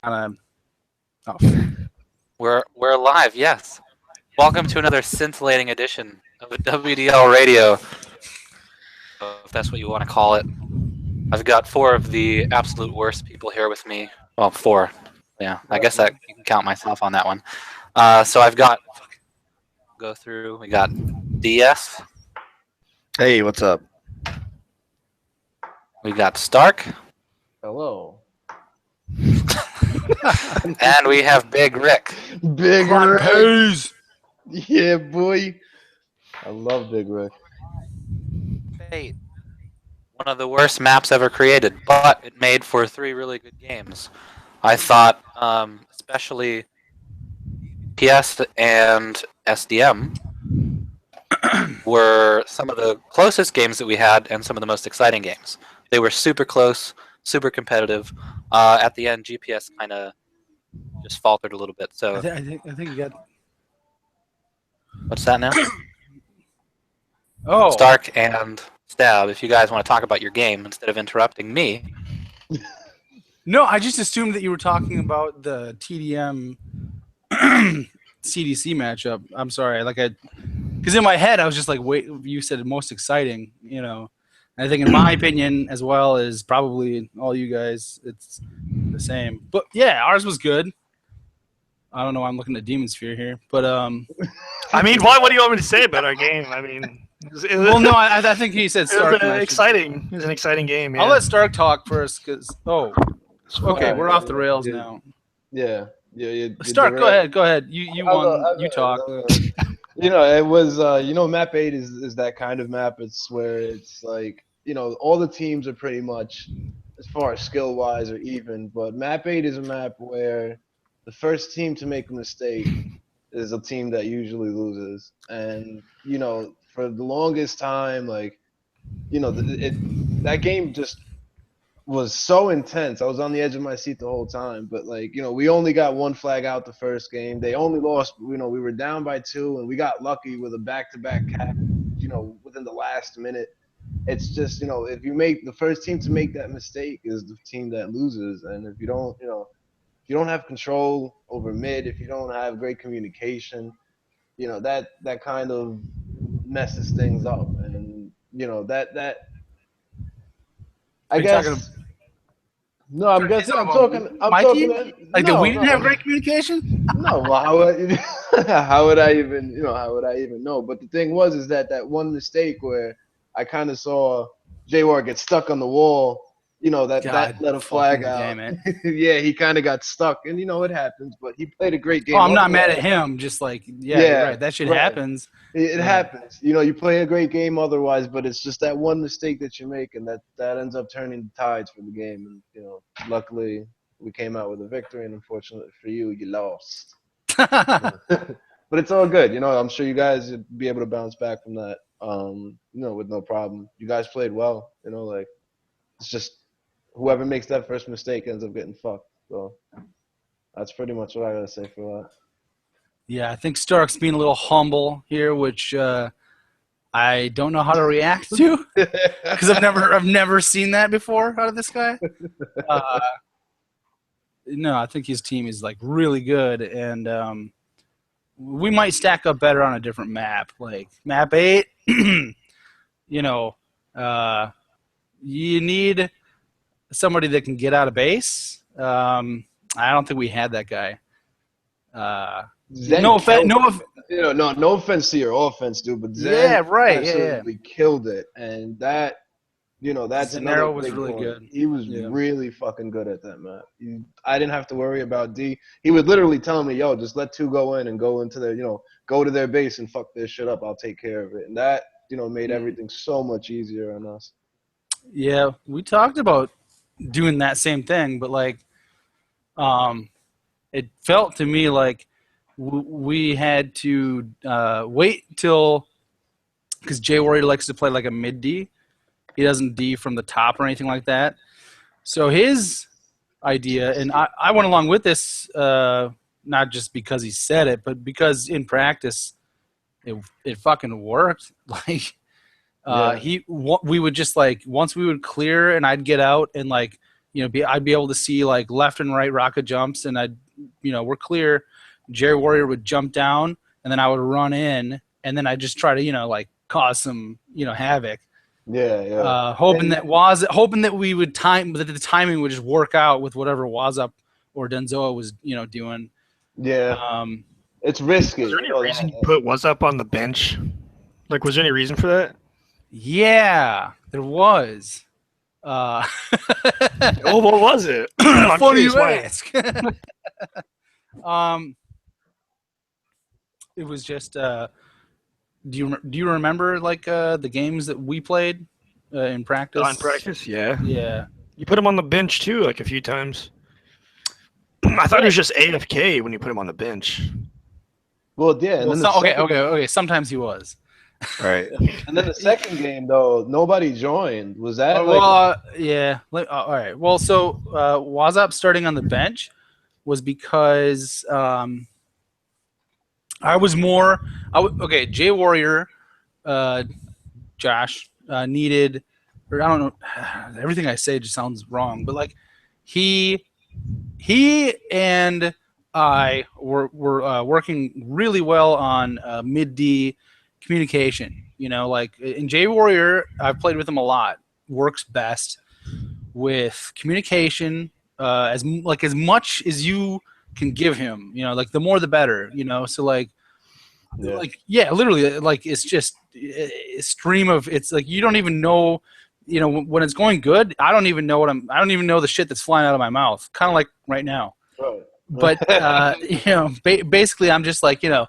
Oh. We're live, yes. Welcome to another scintillating edition of WDL Radio, if that's what you want to call it. I've got four of the absolute worst people here with me. Well, four. Yeah, I guess that you can count myself on that one. So I've got go through. We got DS. Hey, what's up? We got Stark, Hello. and we have Big Rick. Big Rick. Hayes. Yeah, boy. I love Big Rick. Fate. One of the worst maps ever created, but it made for three really good games. I thought, especially PS and SDM were some of the closest games that we had and some of the most exciting games. They were super close, super competitive. At the end, GPS kind of just faltered a little bit. So I think you got. what's that now? Oh, Stark and Stab, if you guys want to talk about your game instead of interrupting me. no! I just assumed that you were talking about the TDM CDC matchup. I'm sorry, because in my head I was just like, wait, you said most exciting, And I think, in my opinion, as well as probably all you guys, it's the same. But yeah, ours was good. I don't know why I'm looking at Demon Sphere here, but I mean, what do you want me to say about our game? I mean, well, no, I think he said Stark. It was an exciting game. Yeah. I'll let Stark talk first, because okay, we're off the rails now. Yeah. Stark, go ahead. You won. You talk. It was map 8 is that kind of map. It's where it's like, all the teams are pretty much, as far as skill wise, are even, but map 8 is a map where the first team to make a mistake is a team that usually loses. And for the longest time, that game just was so intense. I was on the edge of my seat the whole time. But we only got one flag out the first game. They only lost. We were down by 2, and we got lucky with a back-to-back cap. Within the last minute. It's just if you make the first team to make that mistake is the team that loses. And if you don't have control over mid, if you don't have great communication, that kind of messes things up. And that. I guess. No, I'm guessing. I'm talking. My team? No, we didn't have great communication. No, well, how would I even know? But the thing is that one mistake where I kind of saw J-War get stuck on the wall. That let a flag out. Yeah, he kind of got stuck, and it happens. But he played a great game. Oh, I'm not mad at him. Just you're right. That shit happens. It happens. You play a great game otherwise, but it's just that one mistake that you make, and that ends up turning the tides for the game. And luckily we came out with a victory, and unfortunately for you, you lost. But it's all good. I'm sure you guys would be able to bounce back from that. With no problem. You guys played well. It's just whoever makes that first mistake ends up getting fucked. So that's pretty much what I gotta say for that. Yeah, I think Stark's being a little humble here, which I don't know how to react to because I've never seen that before out of this guy. No, I think his team is really good, and we might stack up better on a different map, like map 8. You need somebody that can get out of base. I don't think we had that guy. No offense to your offense, dude, but Zen absolutely killed it, and that that's Zanero was really good. He was really fucking good at that map. I didn't have to worry about D. He would literally tell me, "Yo, just let 2 go in and go into their go to their base and fuck their shit up. I'll take care of it." And that made everything so much easier on us. Yeah, we talked about doing that same thing, but it felt to me like we had to wait till, because Jay Warrior likes to play like a mid D. He doesn't D from the top or anything like that. So his idea, and I went along with this, not just because he said it, but because in practice it fucking worked. We would just once we would clear and I'd get out and I'd be able to see like left and right rocket jumps, and we're clear. Jerry Warrior would jump down, and then I would run in, and then I'd just try to like cause some havoc. Yeah. Hoping that we would that the timing would just work out with whatever Wazop or Denzoa was doing. Yeah. It's risky. Was there any reason you put What's Up on the bench? Like, was there any reason for that? Yeah, there was. Oh, what was it? I'm Funny you curious why. ask. It was just. Do you remember like the games that we played in practice? On practice, yeah. Yeah. You put him on the bench too, like a few times. I thought it was just AFK when you put him on the bench. Well, yeah. And then okay. Sometimes he was. Right. And then the second game, though, nobody joined. Was that yeah. All right. Well, so Wazop starting on the bench was because I was more. Jay Warrior, Josh needed, or I don't know. Everything I say just sounds wrong, but like he and I were working really well on mid D communication. Like in Jay Warrior, I've played with him a lot. Works best with communication, as much as you can give him. Like the more the better. So literally, like it's just a stream of. It's like you don't even know. When it's going good, I don't even know I don't even know the shit that's flying out of my mouth. Kind of like right now. Right. But basically, I'm just like guy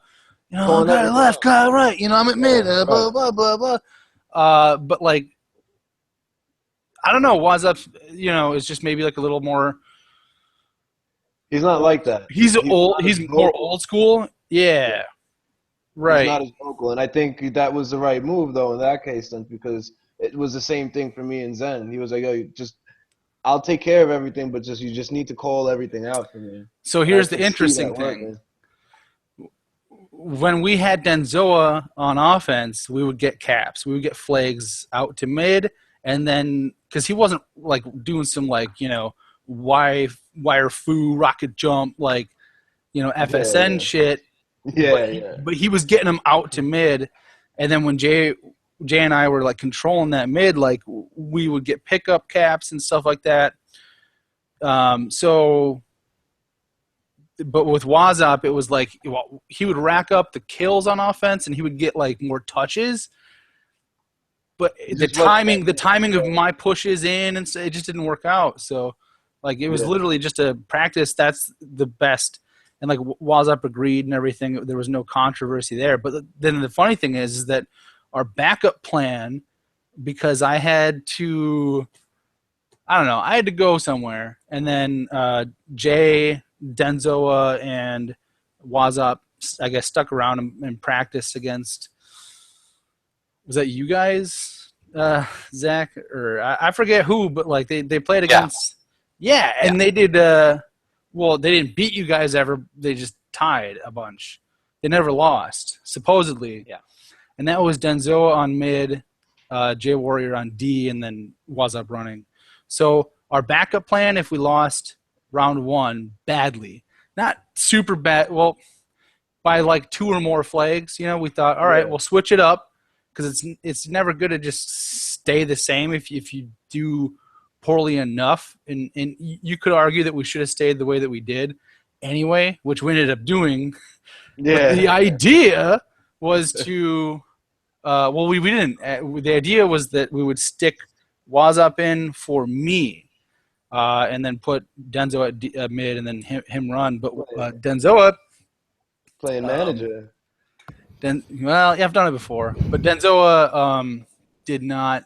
left, guy right. I'm at mid. Blah blah blah blah. But like, I don't know. Wazup's is just maybe like a little more. He's not like that. He's old. He's more old school. Yeah. Right. He's not as vocal, and I think that was the right move though in that case, then, because it was the same thing for me and Zen. He was like, "Yo, I'll take care of everything, but you just need to call everything out for me." So here's the interesting thing. When we had Denzoa on offense, we would get caps. We would get flags out to mid, and then because he wasn't like doing some like wire foo rocket jump like FSN shit. But he was getting them out to mid, and then when Jay and I were like controlling that mid, like we would get pickup caps and stuff like that. But with Wazop, it was like he would rack up the kills on offense and he would get like more touches. But the timing of my pushes in and it just didn't work out. So like it was literally just a practice. That's the best. And like Wazop agreed and everything. There was no controversy there. But then the funny thing is that our backup plan, because I had to go somewhere, and then Jay, Denzoa, and Wazop, I guess, stuck around and practiced against. Was that you guys, Zach, or I forget who? But like they played against. Yeah, and they did. Well, they didn't beat you guys ever. They just tied a bunch. They never lost, supposedly. Yeah. And that was Denzoa on mid, Jay Warrior on D, and then Wazop running. So our backup plan, if we lost round one badly, not super bad, well, by like 2 or more flags, we thought, all right, we'll switch it up because it's never good to just stay the same if you do poorly enough. And you could argue that we should have stayed the way that we did anyway, which we ended up doing. Yeah. But the idea was to we didn't. The idea was that we would stick Wazop in for me, and then put Denzoa at mid, and then him run. But Denzoa playing manager. I've done it before, but Denzoa did not.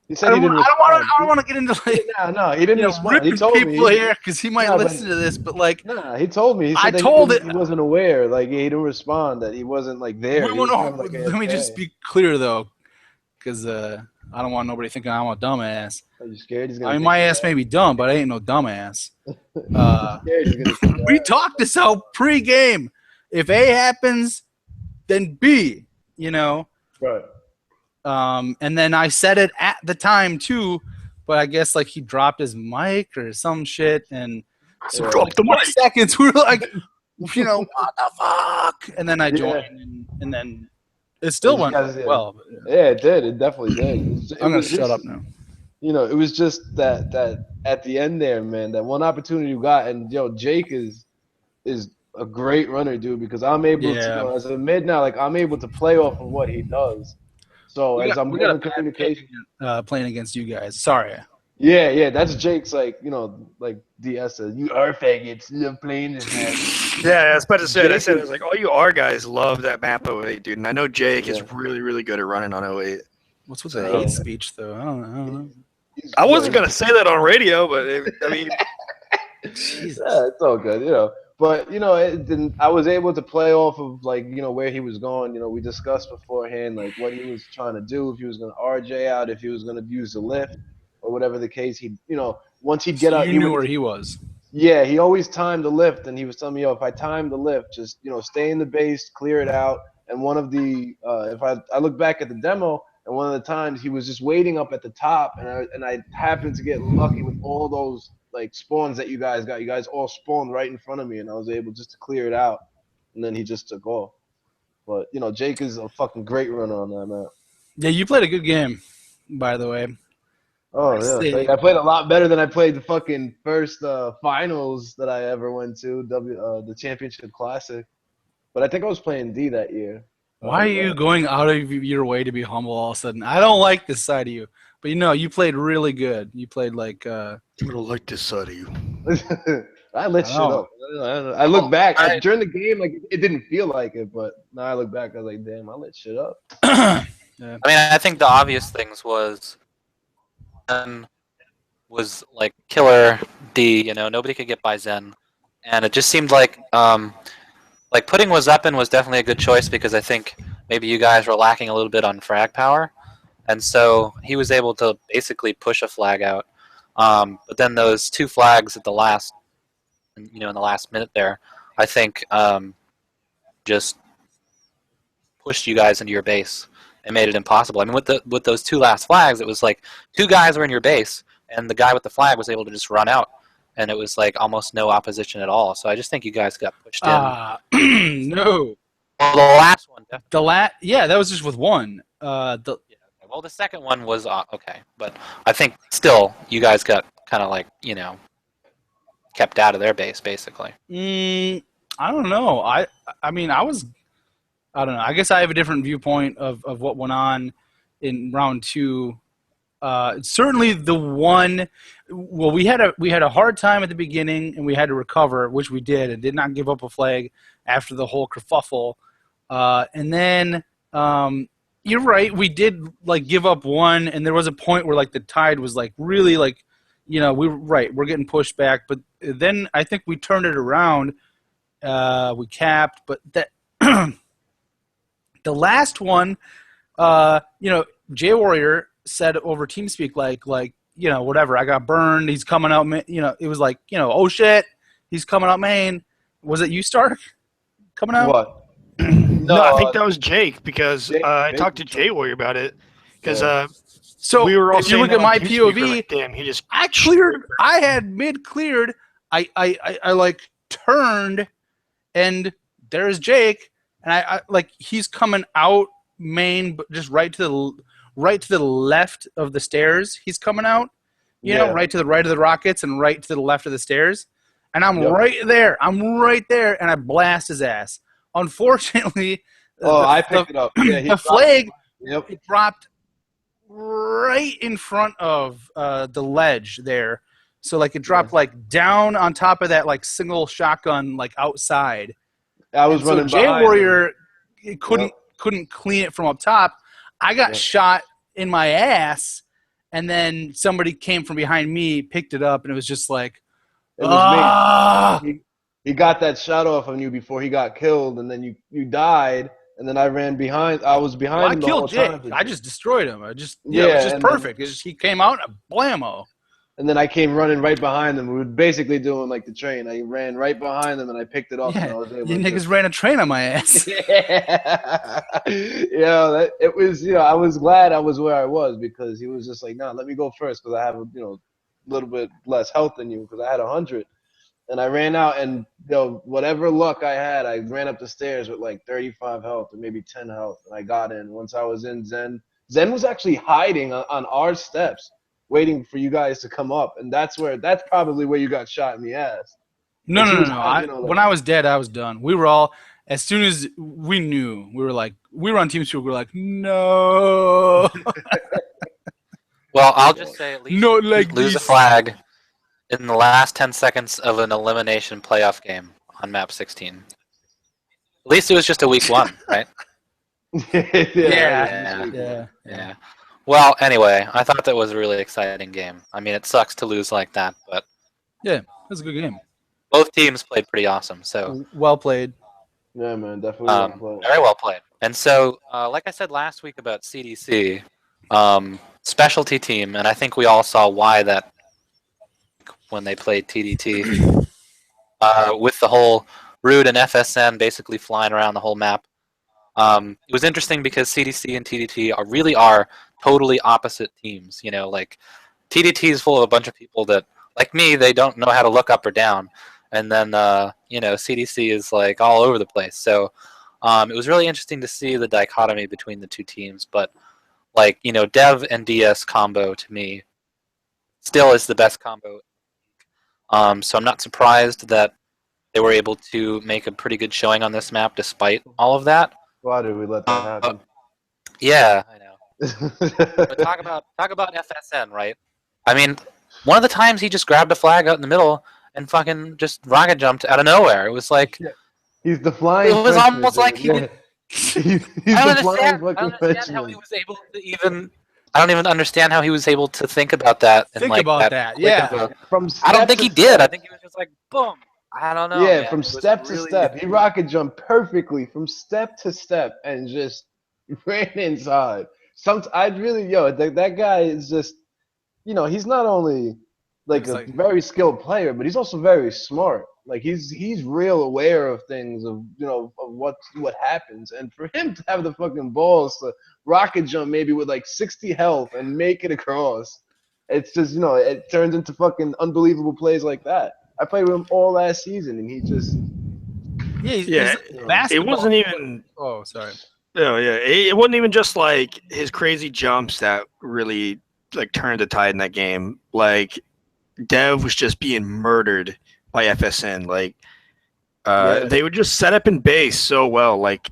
He said he didn't. I don't want to get into like. No, he didn't respond. He told people here because he might listen to this, but like. Nah, he told me. He said he wasn't aware. Like he didn't respond. That he wasn't like there. Let me just be clear though, because I don't want nobody thinking I'm a dumbass. Are you scared? He's gonna my ass may be dumb, but I ain't no dumbass. We talked this out pre-game. If A happens, then B. Right. And then I said it at the time too, but I guess like he dropped his mic or some shit, and so Yeah. for like 20 seconds we were like, what the fuck? And then I joined, and then it still went well. But, Yeah, it did. It definitely did. I'm gonna shut up now. It was just that at the end there, man, that one opportunity you got, and Jake is a great runner, dude, because I'm able to, as a mid now, like I'm able to play off of what he does. So we as I'm got good a in bad communication, playing against you guys. Sorry. yeah, that's Jake's like DS says, you are faggots, love playing this map. Yeah, I was about to say. I Jake was like, all you R guys love that map 08, dude. And I know Jake is really, really good at running on 08. What's with the hate speech though? I don't know. I wasn't gonna say that on radio, but I mean, Jesus. Yeah, it's all good. But I was able to play off of like where he was going. We discussed beforehand like what he was trying to do, if he was going to RJ out, if he was going to use the lift, or whatever the case. Once he'd get out, you knew where he was. Yeah, he always timed the lift, and he was telling me, if I time the lift, just stay in the base, clear it out. And one of the if I look back at the demo, and one of the times he was just waiting up at the top, and I happened to get lucky with all those like spawns that you guys got. You guys all spawned right in front of me, and I was able just to clear it out, and then he just took off. But Jake is a fucking great runner on that map. Yeah, you played a good game, by the way. Oh yeah, I played a lot better than I played the fucking first finals that I ever went to, the Championship Classic. But I think I was playing D that year. Why are you going out of your way to be humble all of a sudden? I don't like this side of you. But you played really good. You played like I don't like this side of you. I lit shit up. I look back during the game, like it didn't feel like it, but now I look back, I was like, damn, I lit shit up. Yeah. I mean, I think the obvious things was like killer D. Nobody could get by Zen, and it just seemed like putting Wazepin was definitely a good choice because I think maybe you guys were lacking a little bit on frag power, and so he was able to basically push a flag out. But then those two flags at the last, in the last minute there, I think just pushed you guys into your base and made it impossible. I mean, with those two last flags, it was like two guys were in your base, and the guy with the flag was able to just run out, and it was like almost no opposition at all. So I just think you guys got pushed in. No. Well, the last one, definitely. That was just with one. Well, the second one was okay, but I think still you guys got kind of like kept out of their base basically. I don't know. I don't know. I guess I have a different viewpoint of what went on in round two. Certainly the one. Well, we had a hard time at the beginning, and we had to recover, which we did, and did not give up a flag after the whole kerfuffle. And then you're right. We did like give up one, and there was a point where like the tide was like really like, we were right. We're getting pushed back, but then I think we turned it around. We capped, but that. The last one, J Warrior said over TeamSpeak like whatever. I got burned. He's coming out. It was like oh shit, he's coming out main. Was it you, Stark? Coming out? What? No, I think that was Jake because I talked to J Warrior about it because so we were all if you look at my POV, like, damn, he just I cleared. I had mid cleared. I like turned, and there's Jake. And I like he's coming out main, but just right to the left of the stairs. He's coming out, right to the right of the rockets and right to the left of the stairs. And I'm right there. I'm right there, and I blast his ass. Unfortunately, I picked it up. Yeah, the flag it dropped right in front of the ledge there. So like it dropped like down on top of that like single shotgun like outside. I was running J Warrior couldn't clean it from up top. I got shot in my ass, and then somebody came from behind me, picked it up, and it was just like, it was me. He got that shot off on you before he got killed, and then you died, and then I ran behind. I was behind him the whole time. I just destroyed him. It was just perfect. He came out and blammo. And then I came running right behind them. We were basically doing like the train. I ran right behind them and I picked it up. And I Yeah, was able you to niggas ran a train on my ass. Yeah, it was. I was glad I was where I was because he was just like, "No, let me go first because I have a little bit less health than you because I had 100." And I ran out and whatever luck I had, I ran up the stairs with like 35 health or maybe 10 health, and I got in. Once I was in, Zen was actually hiding on our steps, waiting for you guys to come up, and that's probably where you got shot in the ass. No, Like, no, he no, was no. hiding, When I was dead, I was done. We were all, as soon as we knew, we were on Team Speak. We were like, no, Well, I'll just say at least not like lose a this. flag in the last 10 seconds of an elimination playoff game on map 16. At least it was just a week 1, right? Yeah. Well, anyway, I thought that was a really exciting game. I mean, it sucks to lose like that, but Yeah, it was a good game. both teams played pretty awesome. So, Well played. Yeah, man, definitely well played. very well played. And so, like I said last week about CDC, specialty team, and I think we all saw why that when they played TDT, with the whole Rude and FSN basically flying around the whole map. It was interesting because CDC and TDT really are totally opposite teams. Like TDT is full of a bunch of people that, like me, they don't know how to look up or down, and then CDC is like all over the place. So it was really interesting to see the dichotomy between the two teams. But Dev and DS combo to me still is the best combo. So I'm not surprised that they were able to make a pretty good showing on this map despite all of that. Why did we let that happen? Yeah, I know. But talk about FSN, right? I mean, one of the times he just grabbed a flag out in the middle and fucking just rocket jumped out of nowhere. It was like he's the flying. It was Frenchman, almost like he did. he's I the don't flying understand. I fucking don't understand how Frenchman. he was able to even. I don't even understand how he was able to think about that. And Think about that. quick Yeah. of a- From I don't step think to he did. I step. think he was just like boom. I don't know. Yeah, man. from It was step to really- step. He rocket jumped perfectly from step to step and just ran inside. I'd really, that guy is just, he's not only like Looks a like- very skilled player, but he's also very smart. Like he's real aware of things, of what happens, and for him to have the fucking balls to rocket jump maybe with like 60 health and make it across, it's just it turns into fucking unbelievable plays like that. I played with him all last season, and he just Yeah, he's a basketball. It wasn't even. Oh, sorry. Oh yeah, it wasn't even just like his crazy jumps that really like turned the tide in that game. Like Dev was just being murdered by FSN. Like they would just set up in base so well. Like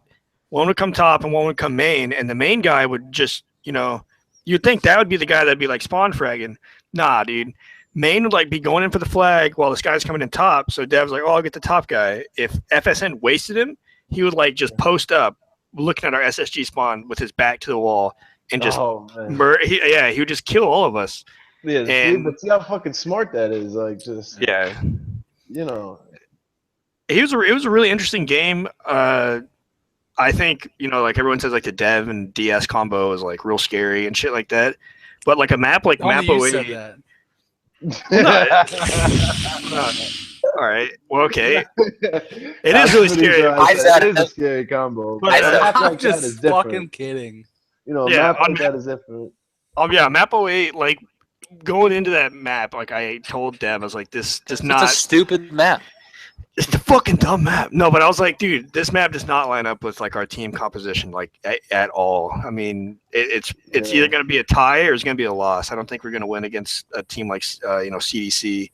one would come top and one would come main, and the main guy would just you'd think that would be the guy that'd be like spawn fragging. Nah, dude. Main would like be going in for the flag while this guy's coming in top. So Dev's like, "Oh, I'll get the top guy." If FSN wasted him, he would like just post up, looking at our SSG spawn with his back to the wall, and just he would just kill all of us. Yeah, but see how fucking smart that is. Like, just Yeah, it was a really interesting game. I think like everyone says, like the Dev and DS combo is like real scary and shit like that. But like a map like Only Map you 08, said that. all right, well, okay, it is really scary. It is a scary combo. But, a map I'm like that just is different. fucking kidding. A Yeah, map on like that is different. Yeah, Map 08, like going into that map, like I told Dev, I was like, this does not. It's a stupid map. It's a fucking dumb map. No, but I was like, dude, this map does not line up with like our team composition, like at all. I mean, it's either going to be a tie or it's going to be a loss. I don't think we're going to win against a team like CDC.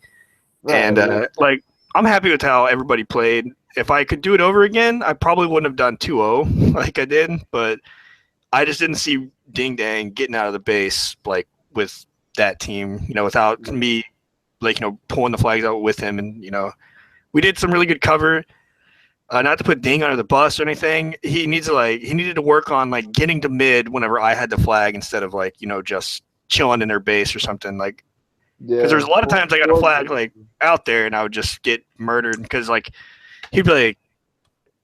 Right, and like, I'm happy with how everybody played. If I could do it over again, I probably wouldn't have done 2-0 like I did, but I just didn't see Ding Dang getting out of the base like with that team, without me like pulling the flags out with him, and we did some really good cover. Not to put Ding under the bus or anything, he needed to work on like getting to mid whenever I had the flag instead of like just chilling in their base or something, like because there's a lot of times I got a flag like out there and I would just get murdered because like he'd be like,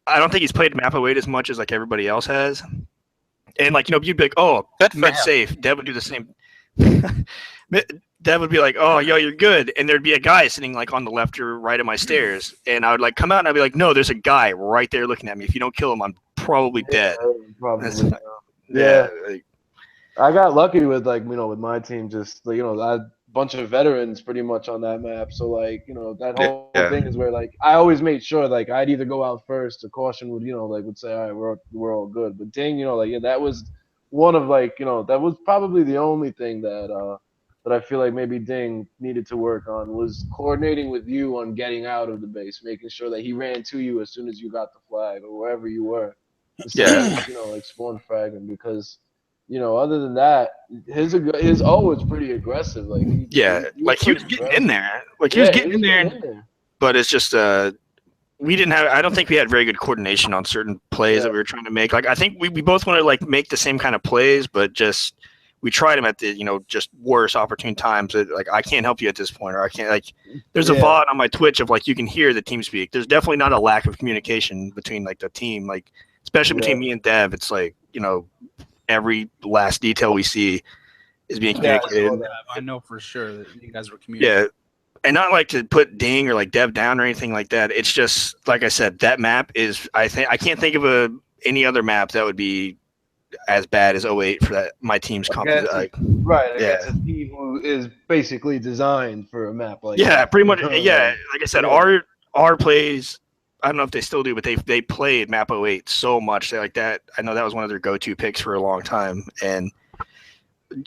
I don't think he's played Map 08 as much as like everybody else has, and like you'd be like, oh, mid safe. Dev would do the same. Dev would be like, "Oh, yo, you're good," and there'd be a guy sitting like on the left or right of my stairs, and I would like come out and I'd be like, "No, there's a guy right there looking at me. If you don't kill him, I'm probably dead." Probably. Yeah, like, I got lucky with with my team, just a bunch of veterans pretty much on that map. So that whole Yeah. thing is where I always made sure I'd either go out first or caution would say, all right, we're all good. But dang, that was one of that was probably the only thing that I feel like maybe Ding needed to work on, was coordinating with you on getting out of the base, making sure that he ran to you as soon as you got the flag or wherever you were, instead of spawn fragging, because other than that, his O was pretty aggressive. like he was getting in there. Like he Yeah, was getting in there, but it's just we didn't have. I don't think we had very good coordination on certain plays that we were trying to make. Like I think we both want to like make the same kind of plays, but just we tried them at the just worse opportune times. Like I can't help you at this point, or I can't like. There's a VOD on my Twitch of like you can hear the team speak. There's definitely not a lack of communication between like the team, like especially between me and Dev. It's like every last detail we see is being communicated. I know for sure that you guys were communicating. Yeah. And not like to put Ding or like Dev down or anything like that. It's just like I said, that map is I can't think of any other map that would be as bad as 08 for that my team's against a team who is basically designed for a map like that. Pretty much. Yeah, like I said, our plays. I don't know if they still do, but they played map 08 so much that like that. I know that was one of their go-to picks for a long time. And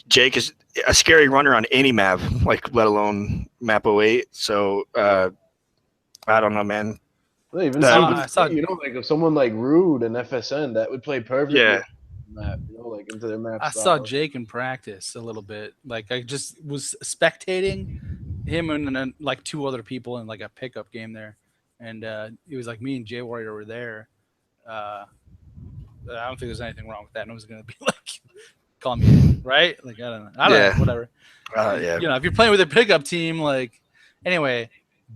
Jake is a scary runner on any map, like let alone map 08. So I don't know, man. Well, even if someone like Rude and FSN, that would play perfectly. Yeah. Map, into their map. I saw Jake in practice a little bit. Like I just was spectating him and then like two other people in like a pickup game there, and it was like me and Jay Warrior were there. I don't think there's anything wrong with that. No one's gonna be like, call me right? Like I don't know, whatever. If you're playing with a pickup team, like anyway,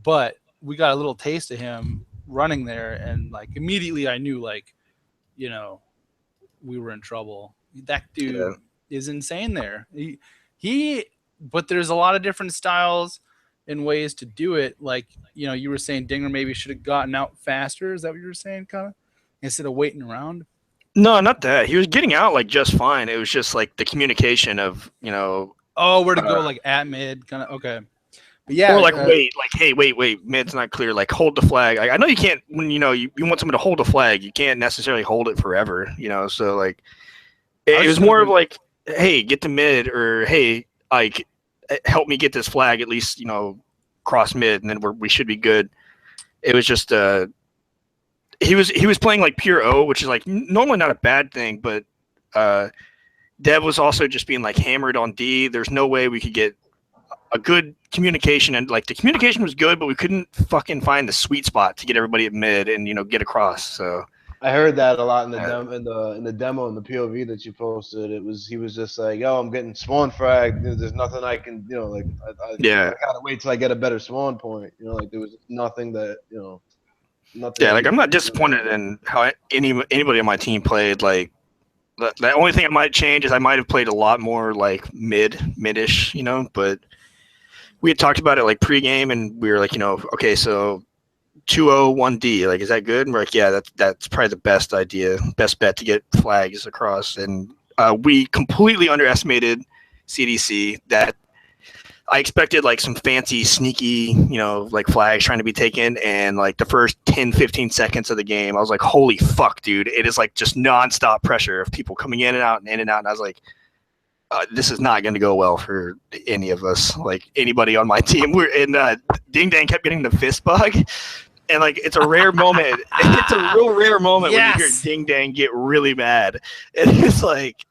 but we got a little taste of him running there, and like immediately I knew we were in trouble. That dude is insane there. But there's a lot of different styles and ways to do it. Like, you were saying Dinger maybe should have gotten out faster. Is that what you were saying, kind of? Instead of waiting around? No, not that. He was getting out like just fine. It was just like the communication of, where to go, like at mid, kind of. Okay. But yeah. Or like wait, mid's not clear. Like hold the flag. Like, I know you can't when you want someone to hold a flag, you can't necessarily hold it forever. So like it was more of like, hey, get to mid, or hey, like help me get this flag at least cross mid, and then we should be good. It was just he was playing like pure O, which is like normally not a bad thing, but Dev was also just being like hammered on D. There's no way we could get a good communication, and like the communication was good, but we couldn't fucking find the sweet spot to get everybody at mid and get across. So I heard that a lot in the demo in the POV that you posted. He was just like, yo, I'm getting spawn fragged. There's nothing I can I gotta wait till I get a better spawn point. There was nothing that nothing. Yeah, like I'm not disappointed in how anybody on my team played. Like the only thing I might change is I might have played a lot more like mid-ish, but we had talked about it like pregame, and we were like, okay, so 2-0, 1D, like, is that good? And we're like, yeah, that's probably the best bet to get flags across. And we completely underestimated CDC. That I expected like some fancy, sneaky, like flags trying to be taken. And like the first 10, 15 seconds of the game, I was like, holy fuck, dude. It is like just nonstop pressure of people coming in and out and in and out. And I was like, this is not going to go well for any of us, like anybody on my team. Ding Dang kept getting the fist bug. And like it's a rare moment. It's a real rare moment when you hear Ding Dang get really mad. And it's like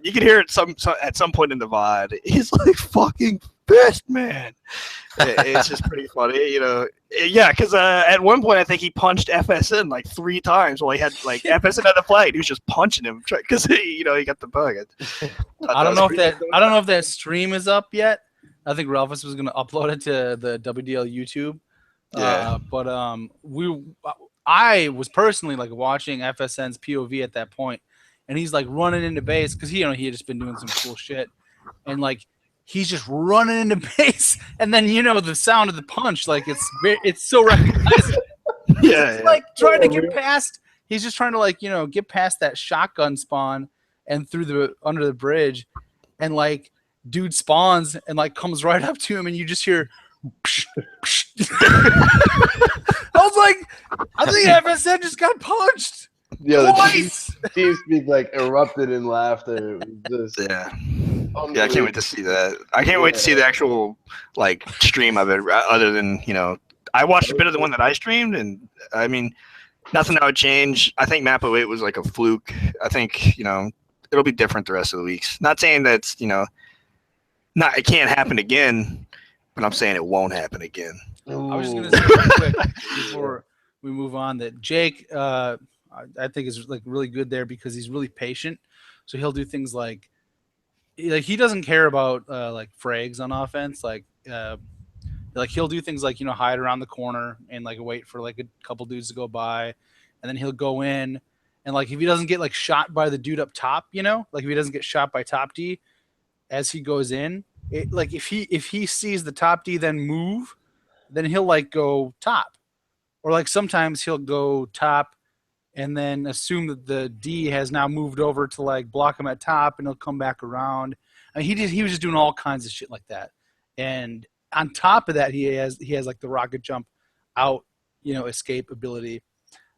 you can hear it at some point in the VOD. He's like fucking pissed, man. It's just pretty funny, Yeah, because at one point I think he punched FSN like 3 times while he had like FSN had the flag. He was just punching him because he got the bug. I don't know if that stream is up yet. I think Ralphus was going to upload it to the WDL YouTube. Yeah. But I was personally like watching FSN's POV at that point, and he's like running into base because he had just been doing some cool shit, and like he's just running into base, and then the sound of the punch, like it's so recognizable. Yeah, Like trying to get past. He's just trying to get past that shotgun spawn and through the under the bridge, and like dude spawns and like comes right up to him, and you just hear. Psh, psh. I think FSN just got punched. Yeah, Twice. the TeamSpeak like erupted in laughter. It was just Yeah, I can't wait to see that. I can't wait to see the actual like stream of it. Other than I watched a bit of the one that I streamed, and I mean, nothing I would change. I think Map 08 was like a fluke. I think it'll be different the rest of the weeks. Not saying that's not it can't happen again, but I'm saying it won't happen again. I was just gonna say real quick before we move on that Jake, I think is like really good there because he's really patient. So he'll do things like he doesn't care about like frags on offense. Like he'll do things like hide around the corner and like wait for like a couple dudes to go by, and then he'll go in and like if he doesn't get like shot by the dude up top, like if he doesn't get shot by top D as he goes in, like if he sees the top D then move, then he'll like go top, or like sometimes he'll go top and then assume that the D has now moved over to like block him at top, and he'll come back around. I mean, he was just doing all kinds of shit like that. And on top of that, he has like the rocket jump out, escape ability.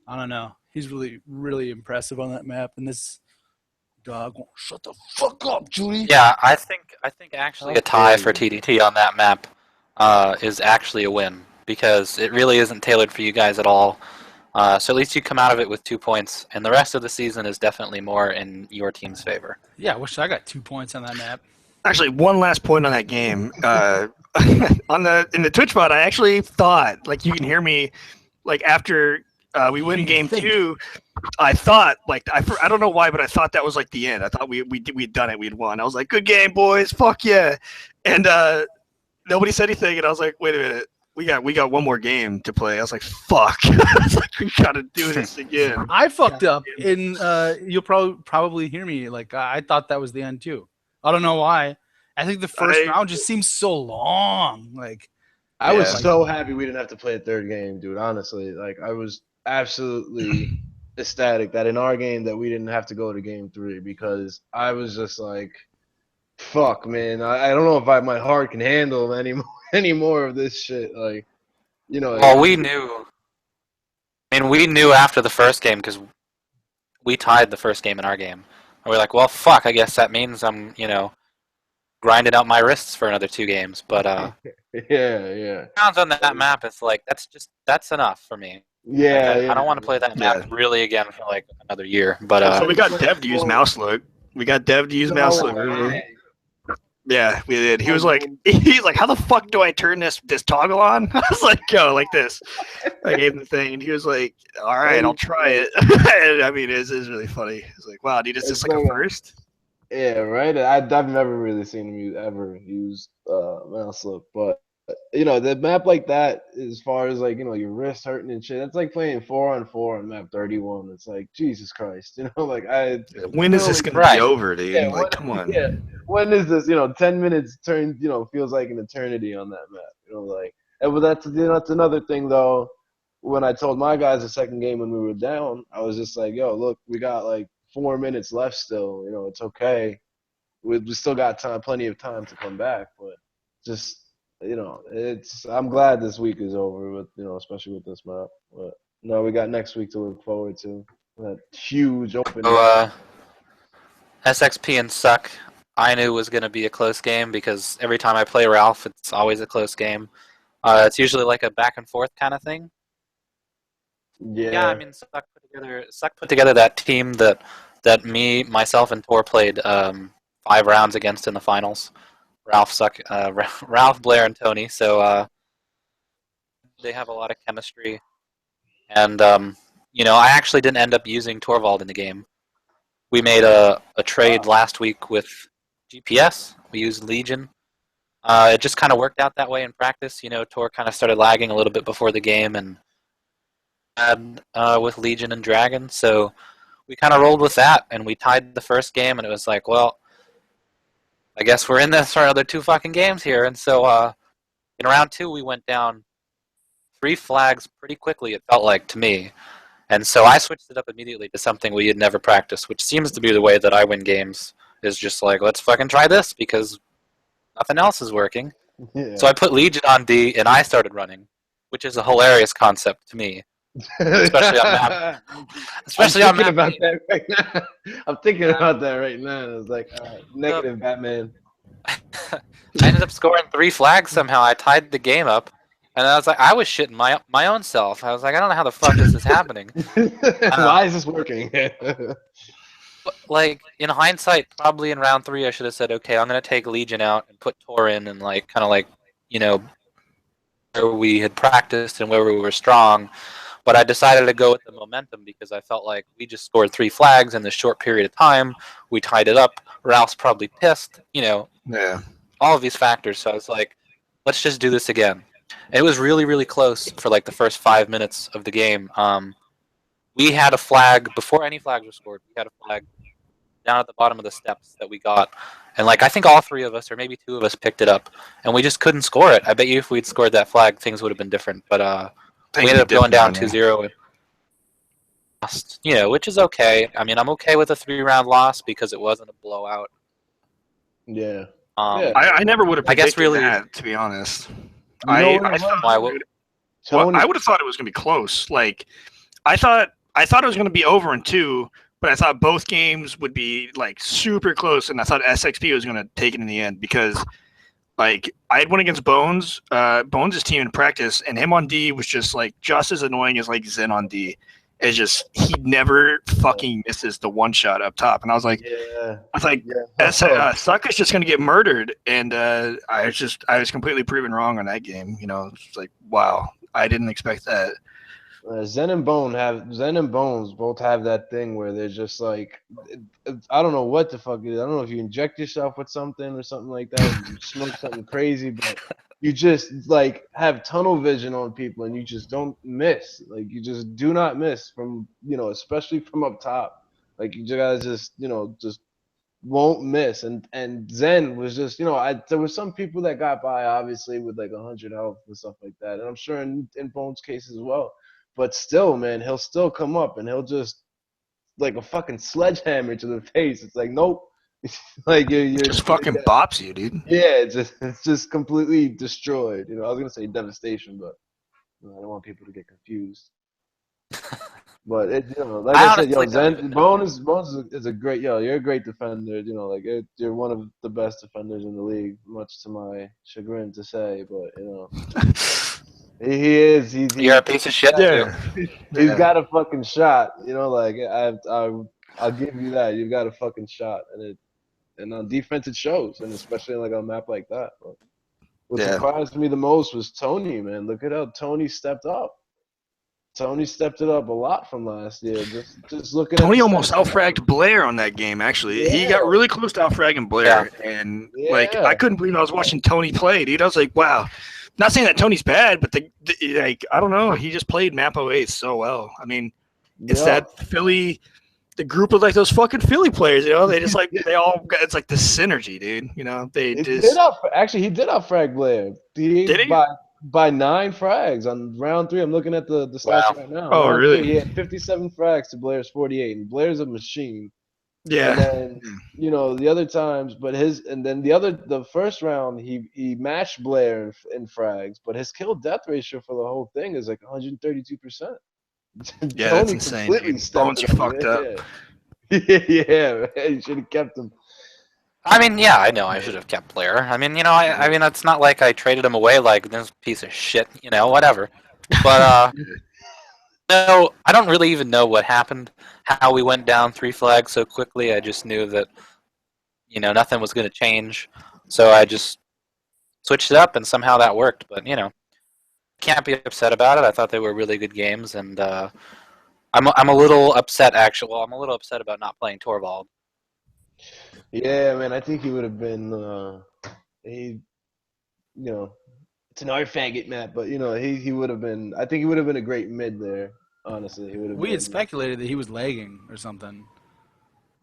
I don't know. He's really, really impressive on that map. And this dog won't shut the fuck up, Judy. Yeah, I think actually a tie for TDT on that map is actually a win because it really isn't tailored for you guys at all. So at least you come out of it with 2 points, and the rest of the season is definitely more in your team's favor. Yeah, I wish I got 2 points on that map. Actually, one last point on that game. In the Twitch bot, I actually thought, like, you can hear me, like, after we win game 2, I thought, like, I don't know why, but I thought that was, like, the end. I thought we'd done it. We'd won. I was like, good game, boys. Fuck yeah. And nobody said anything, and I was like, wait a minute. We got one more game to play. I was like, fuck. I was like, we got to do this again. I fucked up, and you'll probably hear me. Like, I thought that was the end, too. I don't know why. I think the first round just seems so long. Like, I was so happy we didn't have to play a third game, dude. Honestly, like I was absolutely ecstatic that in our game that we didn't have to go to game 3 because I was just like, fuck, man. I don't know if my heart can handle any more of this shit. Like, Well, we knew. I mean, we knew after the first game because we tied the first game in our game. And we're like, well, fuck. I guess that means I'm, grinding out my wrists for another 2 games. But yeah. Rounds on that map, it's like that's enough for me. Yeah, I don't want to play that map really again for like another year. But so we got Dev to use mouse look. Yeah, we did. He's like, how the fuck do I turn this toggle on? I was like, go like this. I gave him the thing, and he was like, all right, I'll try it. And, I mean, it's really funny. It's like, wow, dude, is this like a first? Yeah, right. I've never really seen him ever use mouse look, but the map like that, as far as like your wrist hurting and shit, that's like playing 4-on-4 on map 31. It's like Jesus Christ, like when is this gonna be over, dude? Yeah, like, come on. Yeah, when is this? 10 minutes feels like an eternity on that map. Like, and that's another thing though. When I told my guys the second game when we were down, I was just like, yo, look, we got like 4 minutes left still. It's okay. We still got time, plenty of time to come back, but just. I'm glad this week is over with, especially with this map. But no, we got next week to look forward to. That huge opening. So, SXP and Suck, I knew was going to be a close game because every time I play Ralph, it's always a close game. It's usually like a back and forth kind of thing. Yeah. I mean, Suck put together that team that me, myself, and Tor played 5 rounds against in the finals. Ralph, Blair, and Tony. So they have a lot of chemistry. And, I actually didn't end up using Torvald in the game. We made a trade last week with GPS. We used Legion. It just kind of worked out that way in practice. Tor kind of started lagging a little bit before the game and with Legion and Dragon. So we kind of rolled with that, and we tied the first game, and it was like, well, I guess we're in this for another 2 fucking games here. And so in round 2, we went down 3 flags pretty quickly, it felt like to me. And so I switched it up immediately to something we had never practiced, which seems to be the way that I win games, is just like, let's fucking try this because nothing else is working. Yeah. So I put Legion on D, and I started running, which is a hilarious concept to me. Especially on map. Especially I'm on thinking map. about that right now. I'm thinking about that right now. It's like negative Batman. I ended up scoring 3 flags somehow. I tied the game up, and I was like, I was shitting my own self. I was like, I don't know how the fuck this is happening. Why is this working? Like in hindsight, probably in round 3, I should have said, okay, I'm gonna take Legion out and put Tor in, and like kind of like where we had practiced and where we were strong. But I decided to go with the momentum because I felt like we just scored 3 flags in this short period of time. We tied it up. Ralph's probably pissed. Yeah. All of these factors. So I was like, let's just do this again. And it was really, really close for like the first 5 minutes of the game. We had a flag before any flags were scored. We had a flag down at the bottom of the steps that we got, and like I think all 3 of us or maybe 2 of us picked it up, and we just couldn't score it. I bet you if we'd scored that flag, things would have been different. But we ended up going down 2-0 and lost. Which is okay. I mean, I'm okay with a 3-round loss because it wasn't a blowout. Yeah. Yeah. I never would have I predicted guess really that, to be honest. You know I thought why? I would have thought it was going to be close. Like, I thought it was going to be over in 2, but I thought both games would be like super close, and I thought SXP was going to take it in the end because, like, I had won against Bones, Bones' team in practice, and him on D was just like just as annoying as like Zen on D. It's just he never fucking misses the one shot up top, and I was like, Suck is just going to get murdered, and I was completely proven wrong on that game. It's like, wow, I didn't expect that. Zen and Bones both have that thing where they're just like, I don't know what the fuck it is. I don't know if you inject yourself with something or something like that, or you smoke something crazy, but you just like have tunnel vision on people and you just don't miss. Like you just do not miss from, especially from up top. Like you guys just won't miss. And Zen was just, there were some people that got by obviously with like 100 health and stuff like that. And I'm sure in Bones' case as well. But still, man, he'll still come up and he'll just like a fucking sledgehammer to the face. It's like, nope. Like you're just fucking bops you, dude. Yeah, it's just completely destroyed. I was gonna say devastation, but I don't want people to get confused. But like I said, Zen Bones is a great you're a great defender. You're one of the best defenders in the league, much to my chagrin to say, but he is. You're a piece of shit too. He's got a fucking shot. I'll give you that. You've got a fucking shot, and on defense it shows, and especially like on a map like that. But what surprised me the most was Tony. Man, look at how Tony stepped up. Tony stepped it up a lot from last year. Just looking. Tony almost outfragged Blair on that game. Actually, he got really close to outfragging Blair, and like I couldn't believe I was watching Tony play, dude. I was like, wow. Not saying that Tony's bad, but I don't know. He just played Map 08 so well. I mean, it's that Philly, the group of like those fucking Philly players. They just like it's like the synergy, dude. He did outfrag Blair. Did he? By 9 frags on round 3. I'm looking at the stats right now. Oh, really? He had 57 frags to Blair's 48, and Blair's a machine. Yeah. And then the other times, the first round he matched Blair in frags, but his kill death ratio for the whole thing is like 132%. Yeah, that's insane. Bones, you fucked up. Yeah, man, you should have kept him. I mean, yeah, I know I should have kept Blair. I mean, I mean, it's not like I traded him away like this piece of shit, whatever. But no, I don't really even know what happened, how we went down 3 flags so quickly. I just knew that, nothing was going to change. So I just switched it up, and somehow that worked. But, can't be upset about it. I thought they were really good games, and I'm a little upset, actually. Well, I'm a little upset about not playing Torvald. Yeah, man, I think he would have been, it's an art faggot map, but, he would have been, I think he would have been a great mid there, honestly. We had speculated that he was lagging or something.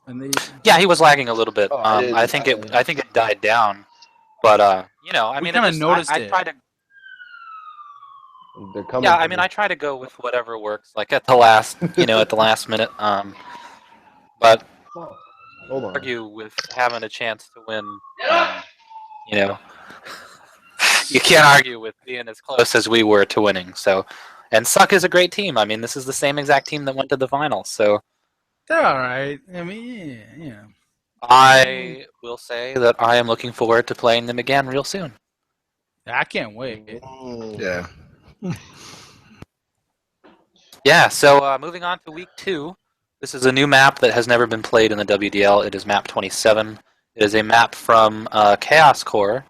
And they, Yeah, he was lagging a little bit. Oh, it is. I think it died down, but you know, I we mean, kind of noticed I it. try to. They're coming. Yeah, for I mean, me. I try to go with whatever works, like at the last, at the last minute. But Oh, hold on. argue with having a chance to win. You know, you can't argue with being as close as we were to winning. So, and Suck is a great team. I mean, this is the same exact team that went to the finals. So, They're all right. I mean, yeah. I will say that I am looking forward to playing them again real soon. I can't wait. Yeah. Yeah, so moving on to week 2. This is a new map that has never been played in the WDL. It is map 27. It is a map from Chaos Core.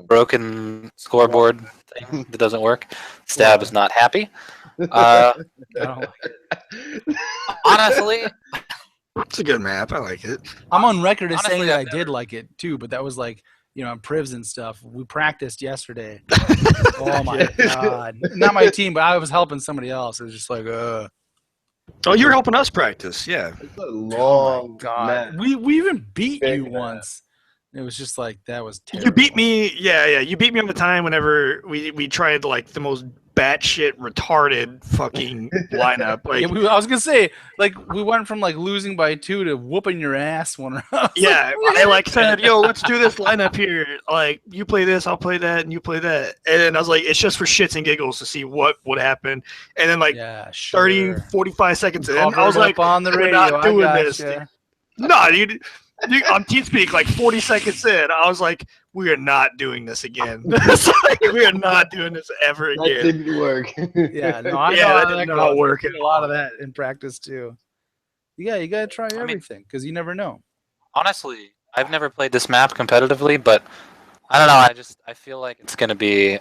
Broken scoreboard thing that doesn't work. Stab is not happy. I don't like it. Honestly, It's a good map. I like it. I'm on record as saying Honestly, that I I've did like it too, but that was like, on Privs and stuff. We practiced yesterday. Oh my god! Not my team, but I was helping somebody else. It was just like, Oh, you were helping us practice. Yeah. It's a oh long my god! map. We even beat Big you map. once. It was just like that was terrible. You beat me. Yeah. You beat me on the time whenever we tried like the most batshit retarded fucking lineup. Like, Yeah, I was gonna say, like, we went from like losing by 2 to whooping your ass one round. yeah, I like said, yo, let's do this lineup here. Like, you play this, I'll play that, and you play that. And then I was like, it's just for shits and giggles to see what would happen. And then like yeah, sure. 30, 45 seconds in, I was Covered like, up on the we're radio. not doing I this. gotcha. No, dude. On TeamSpeak, like 40 seconds in, I was like, we are not doing this again. It's like, we are not doing this ever That again. didn't work. Yeah, no, I Yeah, know that how did not goes. work I at do a lot all. of that in practice too. You gotta try mean- everything because you never know. honestly, I've never played this map competitively, but I don't know. I feel like it's gonna be.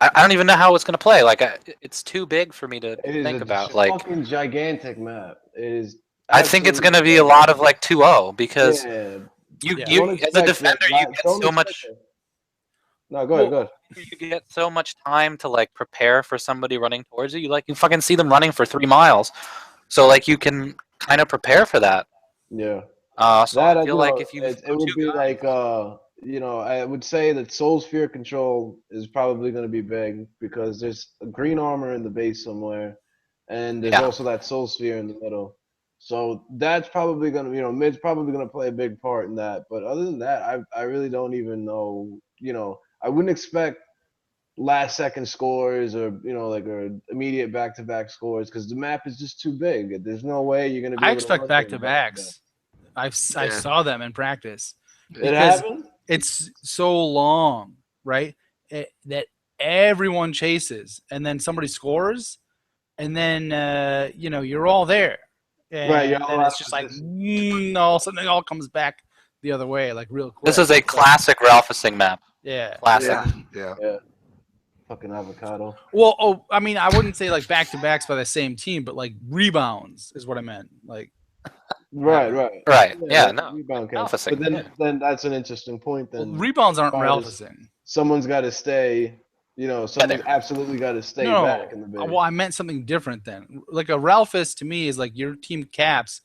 I don't even know how it's gonna play. Like, it's too big for me to It is think a about. Like, fucking gigantic map. It is. I think it's absolutely gonna be a lot of like 2-0 because Yeah. you Yeah. you Don't as a expect defender that. you get Don't so expect much. that. No, go ahead. Go ahead. You get so much time to like prepare for somebody running towards you. You fucking see them running for 3 miles, so like you can kind of prepare for that. Yeah. So That I feel like if you it would be like I would say that Soul Sphere control is probably going to be big because there's a green armor in the base somewhere, and there's Yeah. also that Soul Sphere in the middle. So that's probably going to mid's probably going to play a big part in that. But other than that, I really don't even know. I wouldn't expect last second scores or or immediate back to back scores because the map is just too big. There's no way you're going to be. I able to expect run back to things backs. I Yeah. saw them in practice. It Because happened. it's so long, right? That everyone chases, and then somebody scores, and then you're all there, and Right, you're all then out it's of just like position. all of a sudden it all comes back the other way, like real quick. this is a It's like, classic Ralphusing map. yeah. Classic. Yeah. Fucking avocado. Well, I mean, I wouldn't say like back to backs by the same team, but like rebounds is what I meant. Like, Right. Right. Yeah. No. Rebound counts. Ralphusing, But yeah. then that's an interesting point. Then rebounds aren't far as- Ralphusing. someone's got to stay. Someone's absolutely got to stay No, back in the base. well, I meant something different then. Like a Ralphus to me is like your team caps,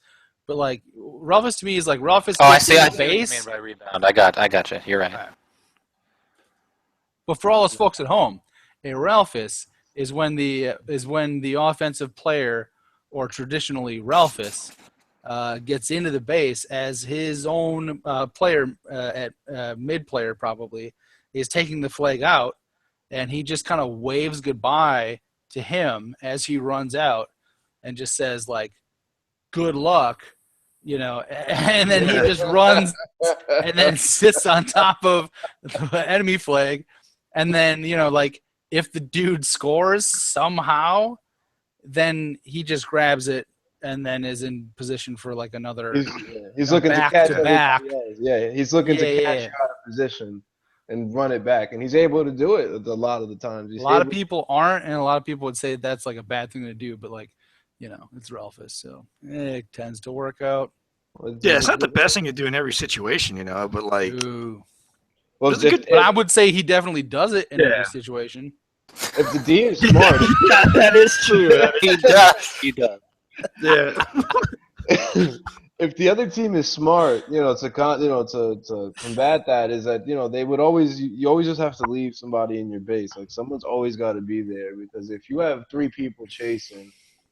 but like Ralphus to me is like Ralphus Oh, I gets see. in I the see what you base. mean by rebound. I got you. You're right. But for all those folks at home, a Ralphus is when the offensive player, or traditionally Ralphus, gets into the base as his own player at mid player probably is taking the flag out, and he just kind of waves goodbye to him as he runs out, and just says like, "Good luck," and then he just runs and then sits on top of the enemy flag, and then like if the dude scores somehow, then he just grabs it and then is in position for like another. He's looking to back catch to back. everybody else. Yeah, he's looking to catch you out of position and run it back, and he's able to do it a lot of the times. A lot of people aren't, and a lot of people would say that's like a bad thing to do, but like it's Ralphus, so it tends to work out. Yeah, it's not the best thing to do in every situation, but like, Ooh. Well, That's a good- But I would say he definitely does it in Yeah. every situation. if the D is smart, that is true. He does. He does. Yeah. if the other team is smart, to combat that is that they would always you always just have to leave somebody in your base. Like someone's always got to be there because if you have three people chasing,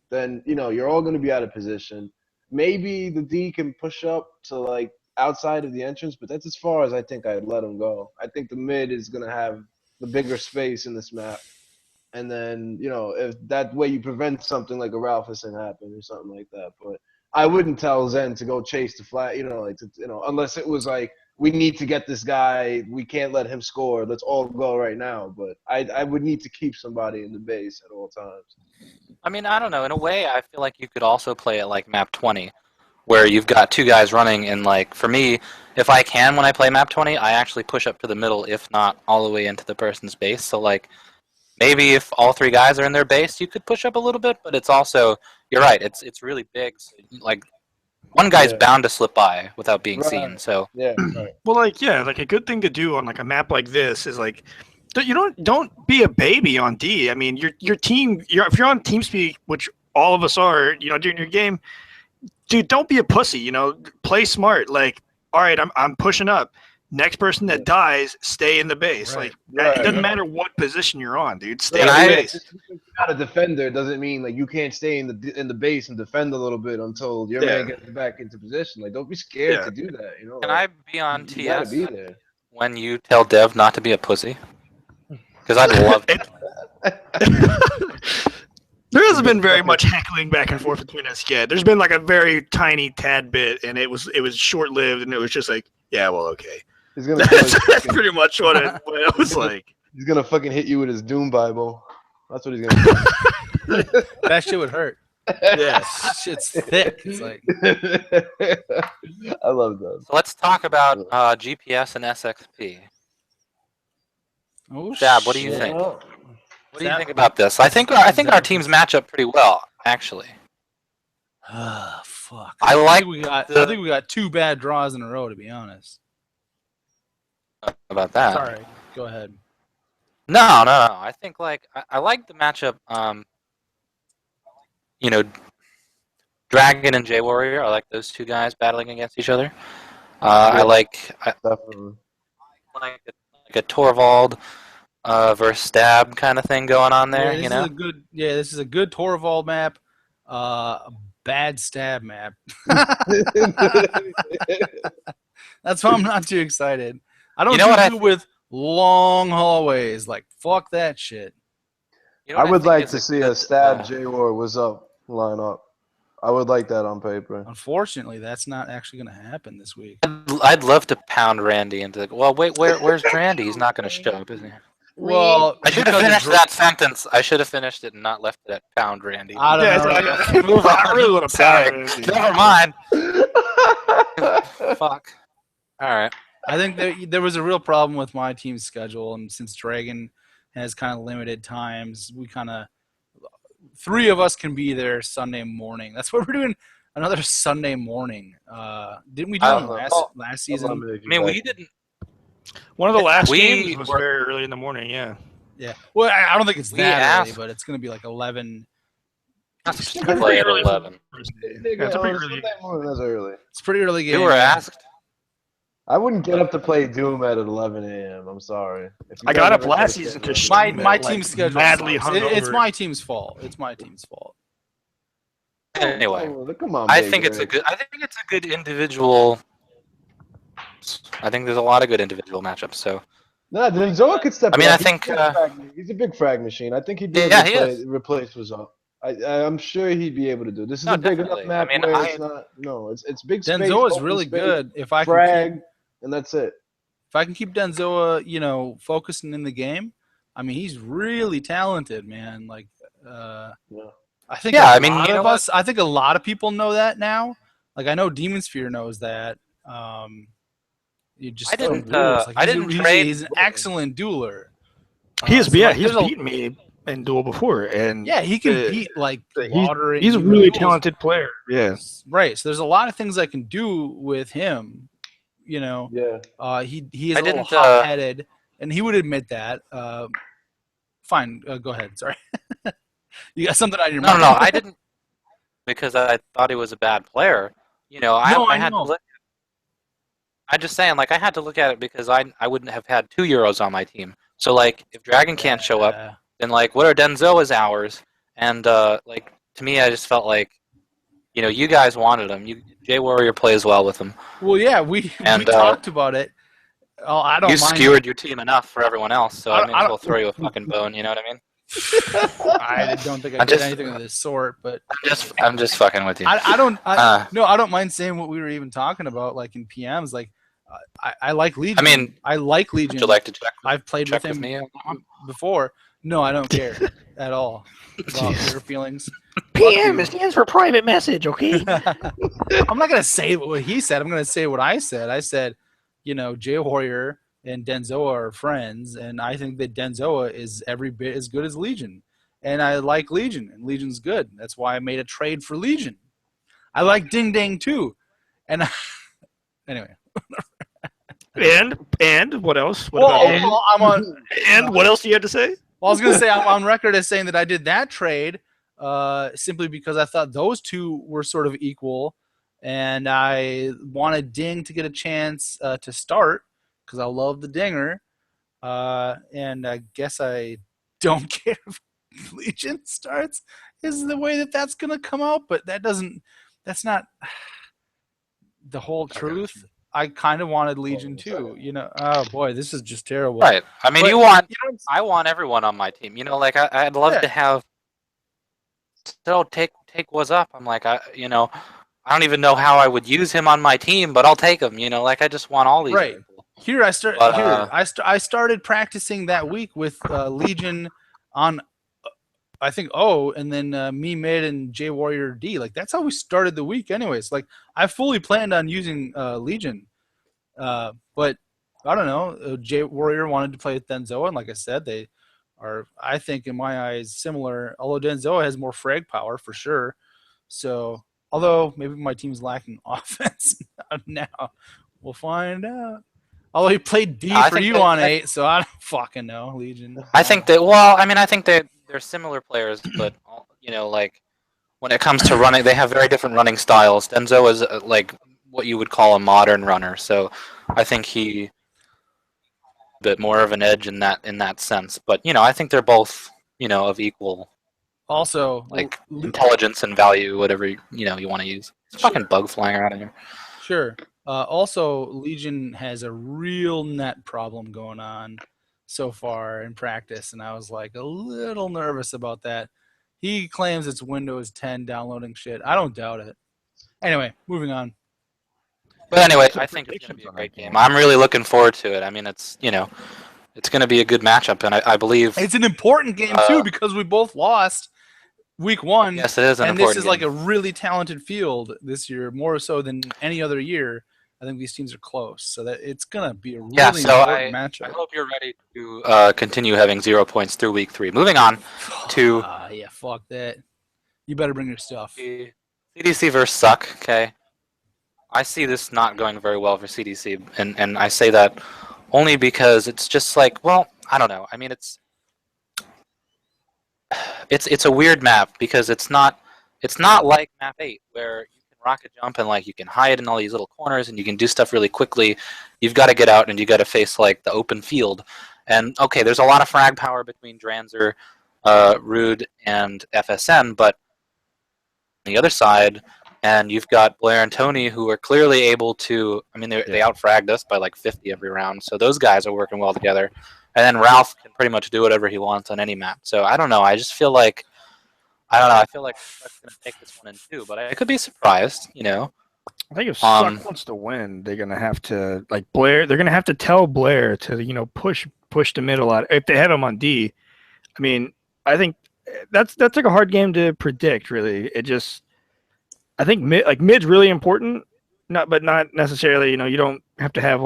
then you're all going to be out of position. Maybe the D can push up to like outside of the entrance, but that's as far as I think I'd let him go. I think the mid is going to have the bigger space in this map. And then, if that way you prevent something like a Ralphison happen or something like that. But I wouldn't tell Zen to go chase the flag, unless it was like, we need to get this guy, we can't let him score, let's all go right now. But I would need to keep somebody in the base at all times. I mean, I don't know. In a way, I feel like you could also play it like map 20, where you've got two guys running, and like for me, if I can when I play map 20, I actually push up to the middle, if not all the way into the person's base. So like, maybe if all three guys are in their base, you could push up a little bit, but it's also, you're right, it's really big. So like, one guy's bound to slip by without being seen. So Yeah, right. Well, like a good thing to do on like a map like this is like, don't be a baby on D. I mean, your team, if you're on TeamSpeak, which all of us are, during your game, dude, don't be a pussy. Play smart. Like, all right, I'm pushing up. Next person that dies, stay in the base. Right. Like, it doesn't matter what position you're on, dude. Stay in And the I- base. Just because you're not a defender doesn't mean like you can't stay in the base and defend a little bit until your man gets back into position. Like, don't be scared to do that. can I be on you gotta TS be there. when you tell Dev not to be a pussy? Because I'd love to. There hasn't been very much heckling back and forth between us yet. There's been like a very tiny tad bit, and it was short lived, and it was just like, yeah, well, okay. He's gonna That's pretty much what it was like. he's gonna fucking hit you with his Doom Bible. That's what he's gonna do. That shit would hurt. Yes. That shit's thick. It's like I love that. So let's talk about GPS and SXP. oh Dab, what do you shit. think? Well, What do you think about this? I think our teams match up pretty well, actually. Ah, fuck. I like I think we got two bad draws in a row, to be honest. about that. Sorry. Go ahead. No. I think I like the matchup. Dragon and J Warrior. I like those two guys battling against each other. I like definitely. a Torvald versus Stab kind of thing going on there. This is a good Torvald map. A bad Stab map. That's why I'm not too excited. I don't do with long hallways. Like, fuck that shit. I would like to see a Stab J-War was up line up. I would like that on paper. Unfortunately, that's not actually going to happen this week. I'd love to pound Randy into well, wait, where's Randy? He's not going to show up, is he? Well, I should have finished that sentence. I should have finished it and not left it at pound Randy. I don't know. Move on. I really want to Sorry. Never mind. Fuck. All right. I think there was a real problem with my team's schedule, and since Dragon has kind of limited times, we kind of three of us can be there Sunday morning. That's what we're doing. Another Sunday morning. Didn't we do it last season? I mean, we didn't. One of the last games was very early in the morning. Yeah. Yeah. Well, I don't think it's that early, asked- but it's going to be like 11. That's to play at 11. That's pretty early. That's early. It's a pretty early game. You were asked. I wouldn't get up to play Doom at 11 a.m. I'm sorry. I got up last season to my team's schedule. madly Sucks. It's hungover. my team's fault. It's my team's fault. Anyway, come on. I think it's a good individual. I think there's a lot of good individual matchups. So No, then Zoa could step. I mean, up. I think He's a big frag machine. I think he'd be Yeah, he able is. to replace Wazop. I'm sure he'd be able to do it. This is No, a big enough definitely. map I mean, where it's not. No, it's big space. Denzoa is open really space, good. If I can frag, and that's it. if I can keep Denzoa, focusing in the game, I mean, he's really talented, man. Like, Yeah. I think Yeah, a I mean, lot you know of us. I think a lot of people know that now. Like, I know Demon Sphere knows that. You just I didn't, rules. Like, I didn't trade- He's an excellent dueler. He's there's beaten me in duel before, and Yeah, he can beat like water. he's a really talented player. Yeah. Right. So there's a lot of things I can do with him. Yeah. He is I a little didn't, hot-headed, and he would admit that. Fine, go ahead. Sorry, you got something on your mind. no. I didn't. because I thought he was a bad player. You know, No, I I had to know. look. I'm just saying, like, I had to look at it because I wouldn't have had 2 Euros on my team. So, like, if Dragon can't show up, then, like, what are Denzo's hours? And, like, to me, I just felt like, you know, you guys wanted him. Jay Warrior plays well with him. Well, yeah, we And talked about it. Oh, I don't you mind. skewered your team enough for everyone else, so I I don't- may I as well don't- throw you a fucking bone, you know what I mean? I don't think I I'm did just- anything of this sort, but I'm just fucking with you. I don't. Uh, I don't mind saying what we were even talking about, like in PMs. Like, I like Legion. I mean, I like Legion. would you like to check? I've played check with him me? before. No, I don't care at all about your feelings. PM stands for private message, okay? I'm not gonna say what he said. I'm gonna say what I said. I said, you know, Jay Warrior and Denzoa are friends, and I think that Denzoa is every bit as good as Legion. And I like Legion, and Legion's good. That's why I made a trade for Legion. I like Ding Dang too. And anyway. And what else? What Well, about I'm on. and what else do you have to say? Well, I was gonna say I'm on record as saying that I did that trade simply because I thought those two were sort of equal, and I wanted Ding to get a chance to start because I love the Dinger, and I guess I don't care if Legion starts. Is the way that that's gonna come out, but that's not the whole truth. I kind of wanted Legion too, you know. Oh boy, this is just terrible. Right. I mean, But, I want everyone on my team. You know, like I'd love to have. So take what's up. I'm like, I don't even know how I would use him on my team, but I'll take him. You know, like I just want all these. Right. People. Here I start. But, I started practicing that week with Legion on, I think and then me mid and J Warrior D. Like that's how we started the week. Anyways, like I fully planned on using Legion, but I don't know. J Warrior wanted to play with Denzoa, and like I said, they are, I think, in my eyes, similar. Although Denzoa has more frag power for sure. So, although maybe my team's lacking offense now, we'll find out. Although he played D for you on 8, so I don't fucking know, Legion. I think that. Well, I mean, I think they're similar players, but you know, like when it comes to running, they have very different running styles. Denzo is like what you would call a modern runner, so I think he a bit more of an edge in that sense. But you know, I think they're both of equal also like intelligence and value, whatever you want to use. It's a fucking bug flying around in here. Sure. Also, Legion has a real net problem going on so far in practice, and I was like a little nervous about that. He claims it's Windows 10 downloading shit. I don't doubt it. Anyway, moving on. But anyway, I think it's going to be a great game. I'm really looking forward to it. I mean, it's it's going to be a good matchup, and I believe it's an important game too because we both lost week 1. Yes, it is an and important this is game. like a really talented field this year, more so than any other year. I think these teams are close, so that it's gonna be a really important matchup. I hope you're ready to continue having 0 points through week 3. Moving on to yeah, fuck that. You better bring your stuff. CDC versus Suck. Okay, I see this not going very well for CDC, and I say that only because it's just like, well, I don't know. I mean, it's a weird map because it's not like map 8 where you can rocket jump and like you can hide in all these little corners and you can do stuff really quickly. You've got to get out and you got to face like the open field. And okay, there's a lot of frag power between Dranzer, Rude, and FSN, but on the other side, and you've got Blair and Tony who are clearly able to. I mean, they outfragged us by like 50 every round, so those guys are working well together. And then Ralph can pretty much do whatever he wants on any map. So I don't know. I just feel like I feel like Suck's gonna take this one in too, but I could be surprised. I think if Suck wants to win, they're gonna have to Blair. They're gonna have to tell Blair to push the mid a lot. If they have him on D, I mean, I think that's like a hard game to predict. Really, I think mid's really important. But not necessarily. You don't have to have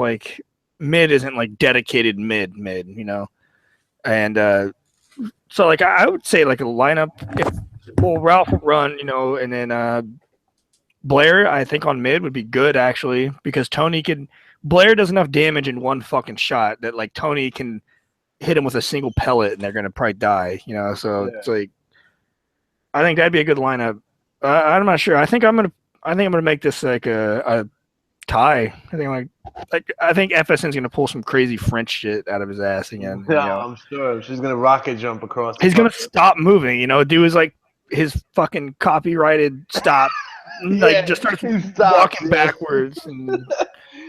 mid isn't like dedicated mid. And so I would say a lineup. Ralph will run, and then Blair, I think on mid would be good actually because Blair does enough damage in one fucking shot that Tony can hit him with a single pellet and they're gonna probably die, So it's I think that'd be a good lineup. I'm not sure. I think I'm gonna make this like a tie. I think FSN's gonna pull some crazy French shit out of his ass again. Yeah, I'm sure she's gonna rocket jump across. He's gonna stop moving. Do his fucking copyrighted stop. Yeah, Just starts he stops, walking yeah. backwards, and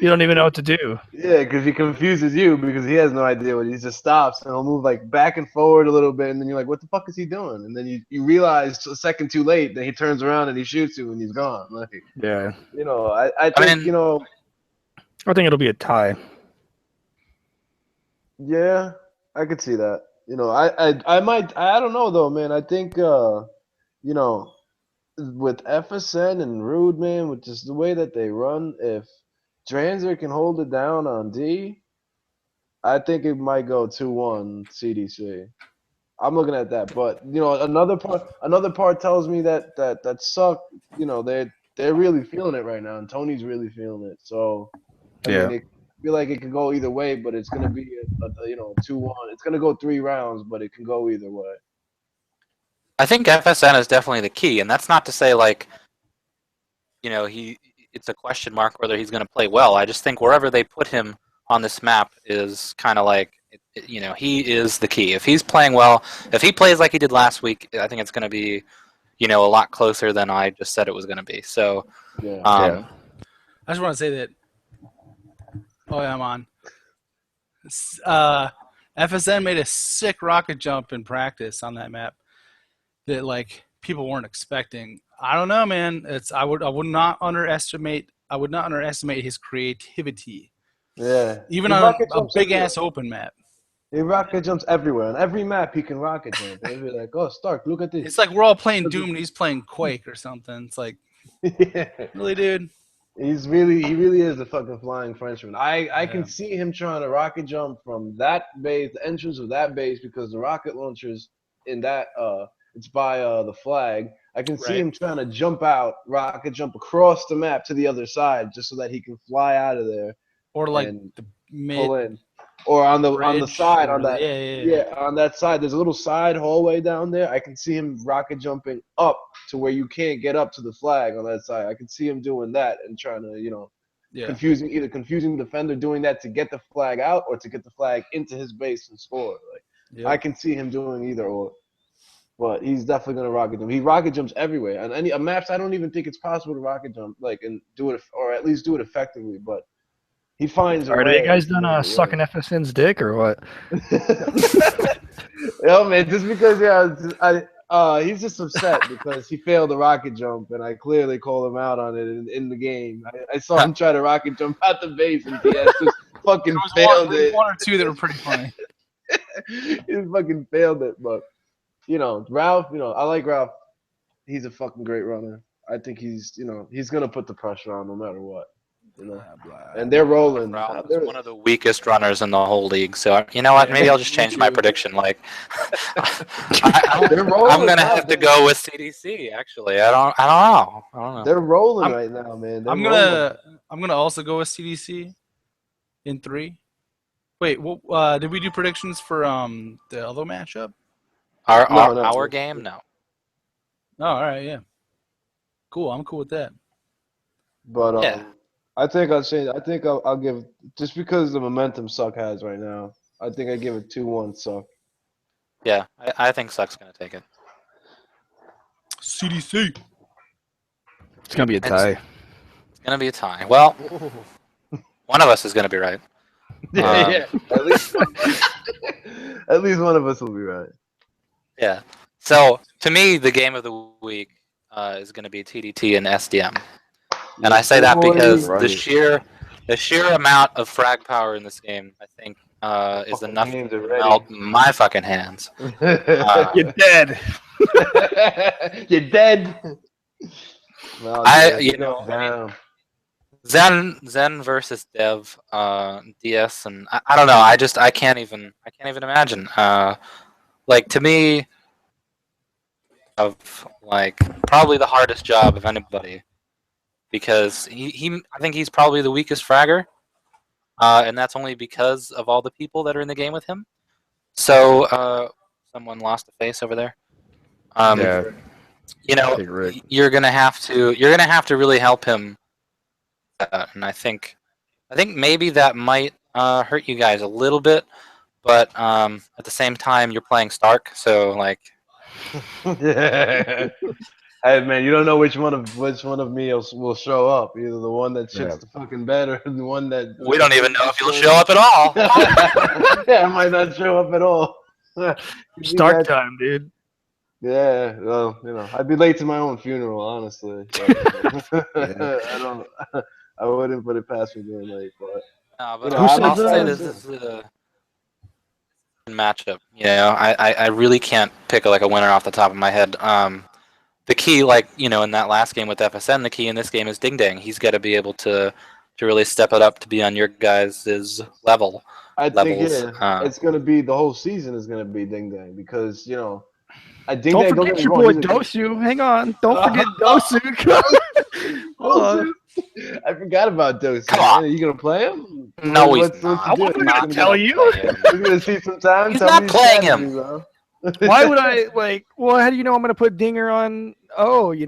you don't even know what to do. Yeah, because he confuses you because he has no idea what he just stops and he'll move like back and forward a little bit, and then you're like, "What the fuck is he doing?" And then you realize a second too late, then he turns around and he shoots you and he's gone. Like, Yeah, I think mean- I think it'll be a tie. yeah, I could see that. I might. I don't know though, man. I think with FSN and Rude, man, with just the way that they run, if Dranzer can hold it down on D, I think it might go 2-1 CDC. I'm looking at that, but another part tells me that suck. They're really feeling it right now, and Tony's really feeling it. So I mean, I feel like it could go either way, but it's gonna be a 2-1. It's gonna go 3 rounds, but it can go either way. I think FSN is definitely the key, and that's not to say like, it's a question mark whether he's going to play well. I just think wherever they put him on this map is kind of like, he is the key. If he's playing well, if he plays like he did last week, I think it's going to be, a lot closer than I just said it was going to be. So, Yeah. I just want to say that. Oh yeah, I'm on. FSN made a sick rocket jump in practice on that map that like people weren't expecting. I don't know, man. I would not underestimate his creativity. Yeah. Even He on rocket a jumps big everywhere. ass open map. He rocket jumps everywhere. On every map, he can rocket jump. They'll be like, "Oh, Stark, look at this." It's like we're all playing Doom and he's playing Quake or something. It's like, Yeah. really, dude? He really is a fucking flying Frenchman. I Yeah. can see him trying to rocket jump from that base, the entrance of that base, because the rocket launchers in that it's by the flag. I can see Right. him trying to jump out, rocket jump across the map to the other side, just so that he can fly out of there Or like and the mid pull in. Or on the bridge side, or on that on that side, there's a little side hallway down there. I can see him rocket jumping up to where you can't get up to the flag on that side. I can see him doing that and trying to, yeah. confusing the defender doing that to get the flag out or to get the flag into his base and score. Like Yep. I can see him doing either or. But he's definitely gonna rocket jump. He rocket jumps everywhere. On any maps, I don't even think it's possible to rocket jump and do it, or at least do it effectively. But he finds a way. Are you guys done to make it sucking FSN's dick or what? Yo, man, just because he's just upset because he failed the rocket jump, and I clearly called him out on it in the game. I saw him try to rocket jump out the base, and DS just fucking failed it. One or two that were pretty funny. He just fucking failed it, but Ralph, I like Ralph. He's a fucking great runner. I think he's gonna put the pressure on no matter what. And they're rolling. Ralph is one of the weakest runners in the whole league. So you know what? Maybe I'll just change my prediction. Like, They're rolling. I'm gonna have to go with CDC. Actually, I don't know. They're rolling right now, man. I'm gonna also go with CDC in 3. Wait, did we do predictions for the other matchup? Our game? No. Oh, all right, yeah. Cool, I'm cool with that. But Yeah. I think I'll change. I think I'll give, just because the momentum Suck has right now, I think I give it 2-1 Suck. Yeah, I think Suck's gonna take it. CDC. It's gonna be a tie. It's gonna be a tie. Well, one of us is gonna be right. Yeah. At least one of us will be right. Yeah. So to me, the game of the week is gonna be TDT and SDM. And I say that because Right. the sheer amount of frag power in this game, I think, is Fucking enough hands to are ready. melt my fucking hands. You're dead. You're dead. Well, down. Zen versus Dev, DS, and I don't know. I can't even imagine. Like, to me, of like probably the hardest job of anybody, because I think he's probably the weakest fragger, and that's only because of all the people that are in the game with him. So someone lost a face over there. Yeah. You know, Big Rick. you're gonna have to really help him, and I think maybe that might hurt you guys a little bit, but at the same time you're playing Stark, so like Yeah. Hey man, you don't know which one of me will show up. Either the one that shits Yeah. the fucking bed, or the one that we don't even know if you'll show up at all. Yeah, I might not show up at all. You Stark got- time, dude. Yeah, well, I'd be late to my own funeral, honestly. But, I don't. I wouldn't put it past me being late, but No, but Who said I'll say that? this is a matchup. You know, I really can't pick like a winner off the top of my head. The key, like in that last game with FSN, the key in this game is Ding Dang. He's got to be able to really step it up to be on your guys' levels. I think it's gonna be the whole season is gonna be Ding Dang because Ding Don't Dang. Don't forget get me your wrong, boy he's a- Dosu. Hang on. Don't forget Dosu. Hold on. I forgot about Dosi. Come on. Are you gonna play him? No, he's What's not. I wasn't doing? gonna tell you. You're gonna see some time. He's Tell not me your playing strategy, him. bro. Why would I well, how do you know I'm gonna put Dinger on how do you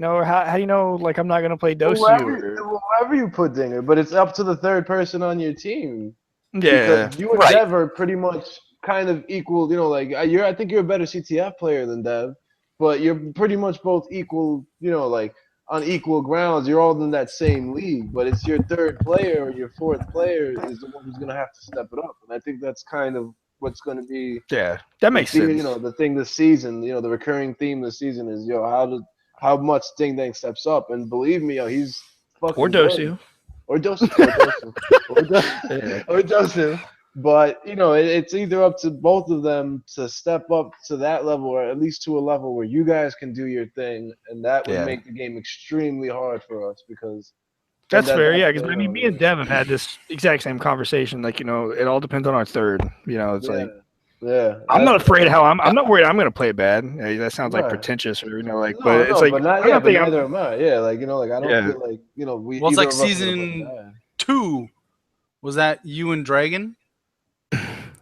know like I'm not gonna play Dosu? Wherever you put Dinger, but it's up to the third person on your team. Yeah. Because you and Right. Dev are pretty much kind of equal. I think you're a better CTF player than Dev, but you're pretty much both equal. Like on equal grounds. You're all in that same league, but it's your third player or your fourth player is the one who's gonna have to step it up. And I think that's kind of what's going to be Yeah. That makes sense. the thing this season. The recurring theme this season is how much Ding Dang steps up. And believe me, he's fucking Or good. Dosu. Or Dosu, or Dosu. But it's either up to both of them to step up to that level, or at least to a level where you guys can do your thing, and that would Yeah. make the game extremely hard for us because. That's and fair, yeah. that's, Because me and Dev have had this exact same conversation. Like, it all depends on our third. It's like yeah. I'm not afraid how I'm not worried I'm gonna play bad. That sounds like Right. pretentious, or But it's like but not, I'm not thinking neither am I. Yeah, I don't Yeah. feel like we. Well, it's either like of us are gonna season play bad. 2. Was that you and Dragon?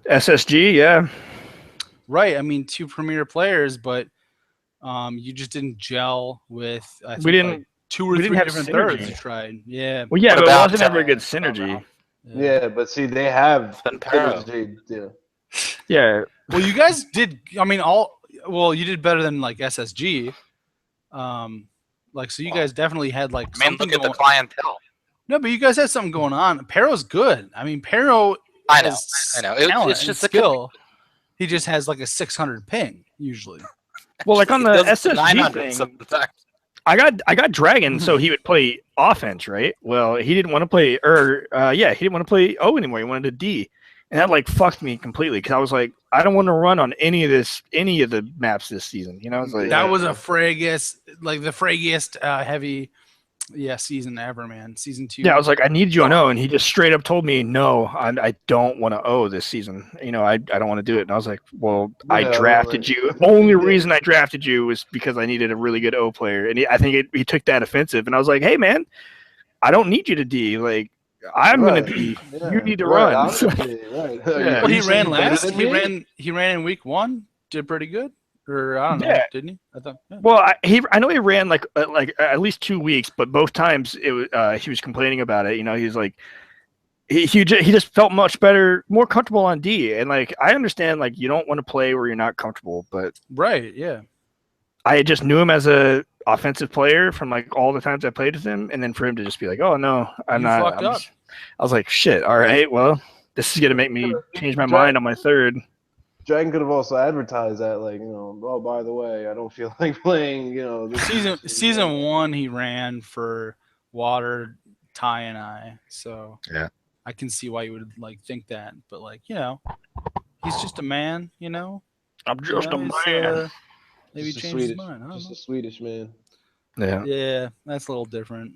SSG, yeah. Right. I mean, 2 premier players, but you just didn't gel with. I think, We didn't- like 2 or we 3 didn't have different synergy. thirds you tried. Yeah. Well, yeah, What but it about, wasn't ever a good synergy. Yeah, but see, they have Been Pero. synergy. Yeah. Yeah. Well, you guys did. I mean, you did better than like SSG. So you guys definitely had like I mean, something look at going. the clientele. No, but you guys had something going on. Pero's good. I mean, Pero I know. has I know. talent It's and just a skill. He just has like a 600 ping usually. Well, like on He the does SSG 900 thing, sometimes. I got Dragon, so he would play offense, right? Well, he didn't want to play, he didn't want to play O anymore. He wanted to D, and that like fucked me completely because I was like, I don't want to run on any of the maps this season. It's like That was a fraggiest, like the fraggiest heavy, season ever, man. Season 2. yeah. I was like, I need you on O, and he just straight up told me, no, I don't want to O this season. I don't want to do it. And I was like, well, I Yeah, drafted like- you. Only reason I drafted you was because I needed a really good O player, and I think he took that offensive. And I was like, hey man, I don't need you to D. Like I'm Right. gonna D. Yeah. You need to Right, run. honestly, right. Yeah. Well, he You ran saying better last. than He me? ran in week 1. Did pretty good, or I don't know, Yeah. didn't he? I thought. Yeah. Well, I know he ran like at least 2 weeks, but both times it was he was complaining about it. He was like he just felt much better, more comfortable on D. And like I understand like you don't want to play where you're not comfortable, but Right. Yeah. I just knew him as a offensive player from like all the times I played with him, and then for him to just be like, oh no, I'm You not. fucked up. I was like, shit. All right, well, this is gonna make me change my mind on my third. Dragon could have also advertised that, oh, by the way, I don't feel like playing, this Season 1, he ran for Water, Ty, and I. So Yeah. I can see why you would like think that, but he's just a man. I'm just a He's, man. maybe Just a change his Swedish, mind. I don't just know. a Swedish man. Yeah. Yeah, that's a little different.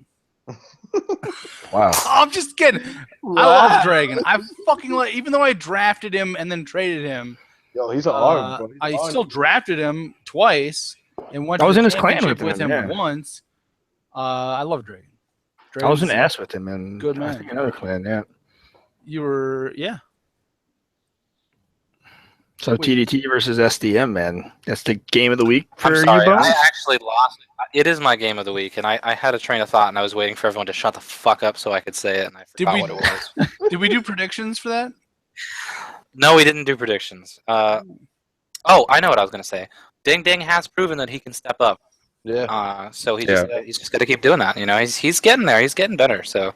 Wow. I'm just kidding. I love Dragon. I fucking even though I drafted him and then traded him. Yo, he's a hard, bro. He's I hard. still drafted him twice and went I to was the in his clan championship with him, yeah. once. I love Dragon. I was an Dragon's- ass with him, and Good I man. think another clan. Yeah. You were, yeah. So TDT versus SDM, man. That's the game of the week for I'm you, sorry, Bones? I actually lost. It is my game of the week, and I had a train of thought, and I was waiting for everyone to shut the fuck up so I could say it, and I forgot what it was. Did we do predictions for that? No, we didn't do predictions. Oh, I know what I was gonna say. Ding Ding has proven that he can step up. Yeah. So he's just got to keep doing that. You know, he's getting there. He's getting better. So,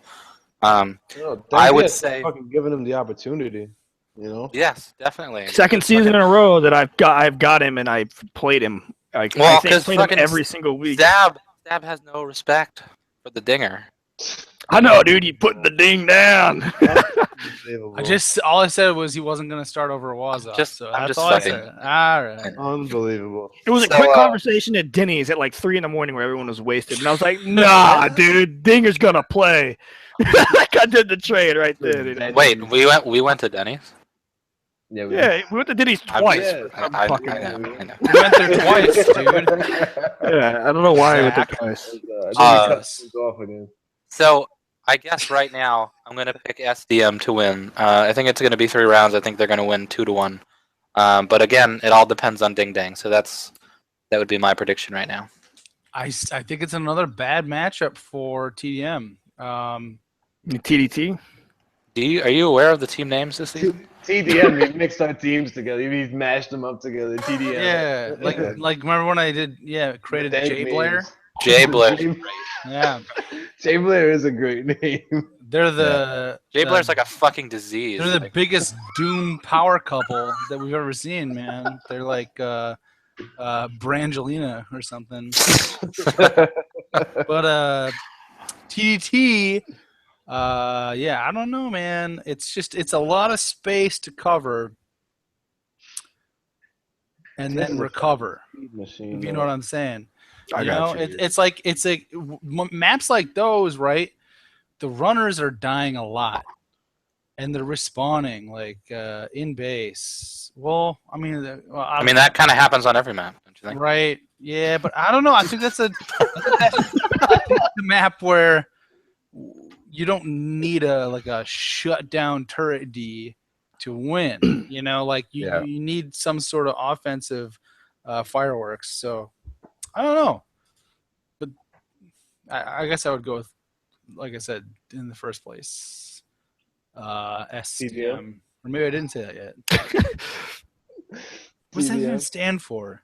I would say fucking giving him the opportunity. You know. yes, definitely. Second season in a row that I've got him and I've played him. I think because played him every single week. Stab has no respect for the dinger. I know, dude. You put the ding down. All I said was he wasn't going to start over Waza. I'm just all I fucking- said. All right. Unbelievable. It was a quick conversation at Denny's at like 3 in the morning where everyone was wasted, and I was like, "Nah, dude, Dinger's gonna play." Like I did the trade right there. Dude. Wait, we went to Denny's. Yeah. We went to Denny's twice. I know. We went there twice, dude. Yeah, I don't know why I went there twice. Off again. So I guess right now I'm gonna pick SDM to win. I think it's gonna be 3 rounds. I think they're gonna win 2-1. But again, it all depends on Ding Dang. So that would be my prediction right now. I think it's another bad matchup for TDM. TDT. Are you aware of the team names this season? TDM, he mixed our teams together. He mashed them up together. TDM. Yeah, like remember when I did? Yeah, created Dank Jay Blair. Jay Blair. Yeah, Jay Blair is a great name. they're the Jay Blair's like a fucking disease. they're the biggest Doom power couple that we've ever seen, man. They're like Brangelina or something. But TDT, yeah, I don't know, man. It's a lot of space to cover and then recover. Machine, If you know what I'm saying. I got you. It's like maps like those, right? The runners are dying a lot, and they're respawning like in base. Well, I mean, that kind of happens on every map, don't you think? right? Yeah, but I don't know. I think that's the map where you don't need a shut down turret D to win. You know, like you need some sort of offensive fireworks. So I don't know, but I guess I would go with, like I said in the first place, SDM. Or maybe I didn't say that yet. What's that even stand for?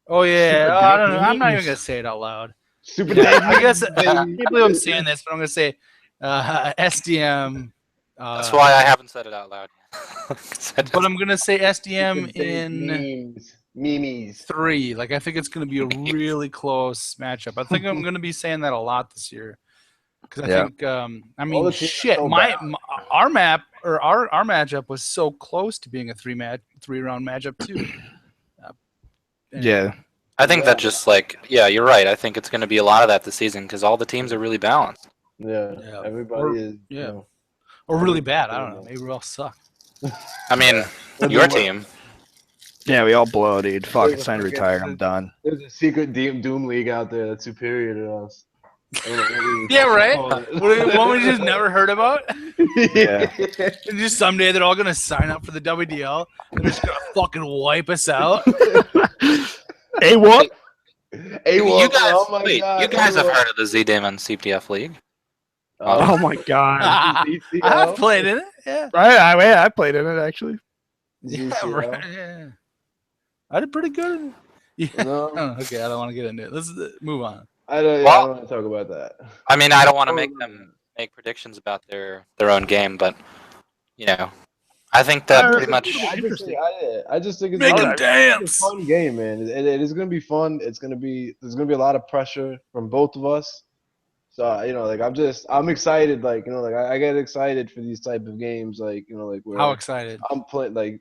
Oh yeah, I don't know. I'm not even gonna say it out loud. Super I guess I can't believe I'm saying this, but I'm gonna say SDM. That's why I haven't said it out loud. But I'm gonna say SDM in memes. 3. Like I think it's gonna be a really close matchup. I think I'm gonna be saying that a lot this year. Because I think, I mean, shit, our map or our matchup was so close to being a 3-round matchup too. Yeah. I think that just you're right. I think it's going to be a lot of that this season because all the teams are really balanced. Yeah. Everybody is. Yeah. You know, or really bad. I don't know. Maybe we all suck. I mean, your team. Yeah, we all blow, dude. Fuck, it's time to retire. I'm done. There's a secret Doom League out there that's superior to us. Yeah, right. One we just never heard about. Yeah. And just someday they're all gonna sign up for the WDL. They're just gonna fucking wipe us out. Hey, what? You guys have heard of the Z-Demon CPF League? Oh my god. I've played in it. Yeah. Right, I played in it actually. Yeah, right. Yeah. I did pretty good. Yeah. No. Okay, I don't want to get into it. Let's move on. I don't want to talk about that. I mean, I don't want to make them make predictions about their own game, but you know, I think that pretty much. I just think it's Make them dance. a fun game, man. It is going to be fun. There's going to be a lot of pressure from both of us. So you know, like I'm excited. Like you know, like I get excited for these type of games. Like you know, like where How excited? I'm playing. Like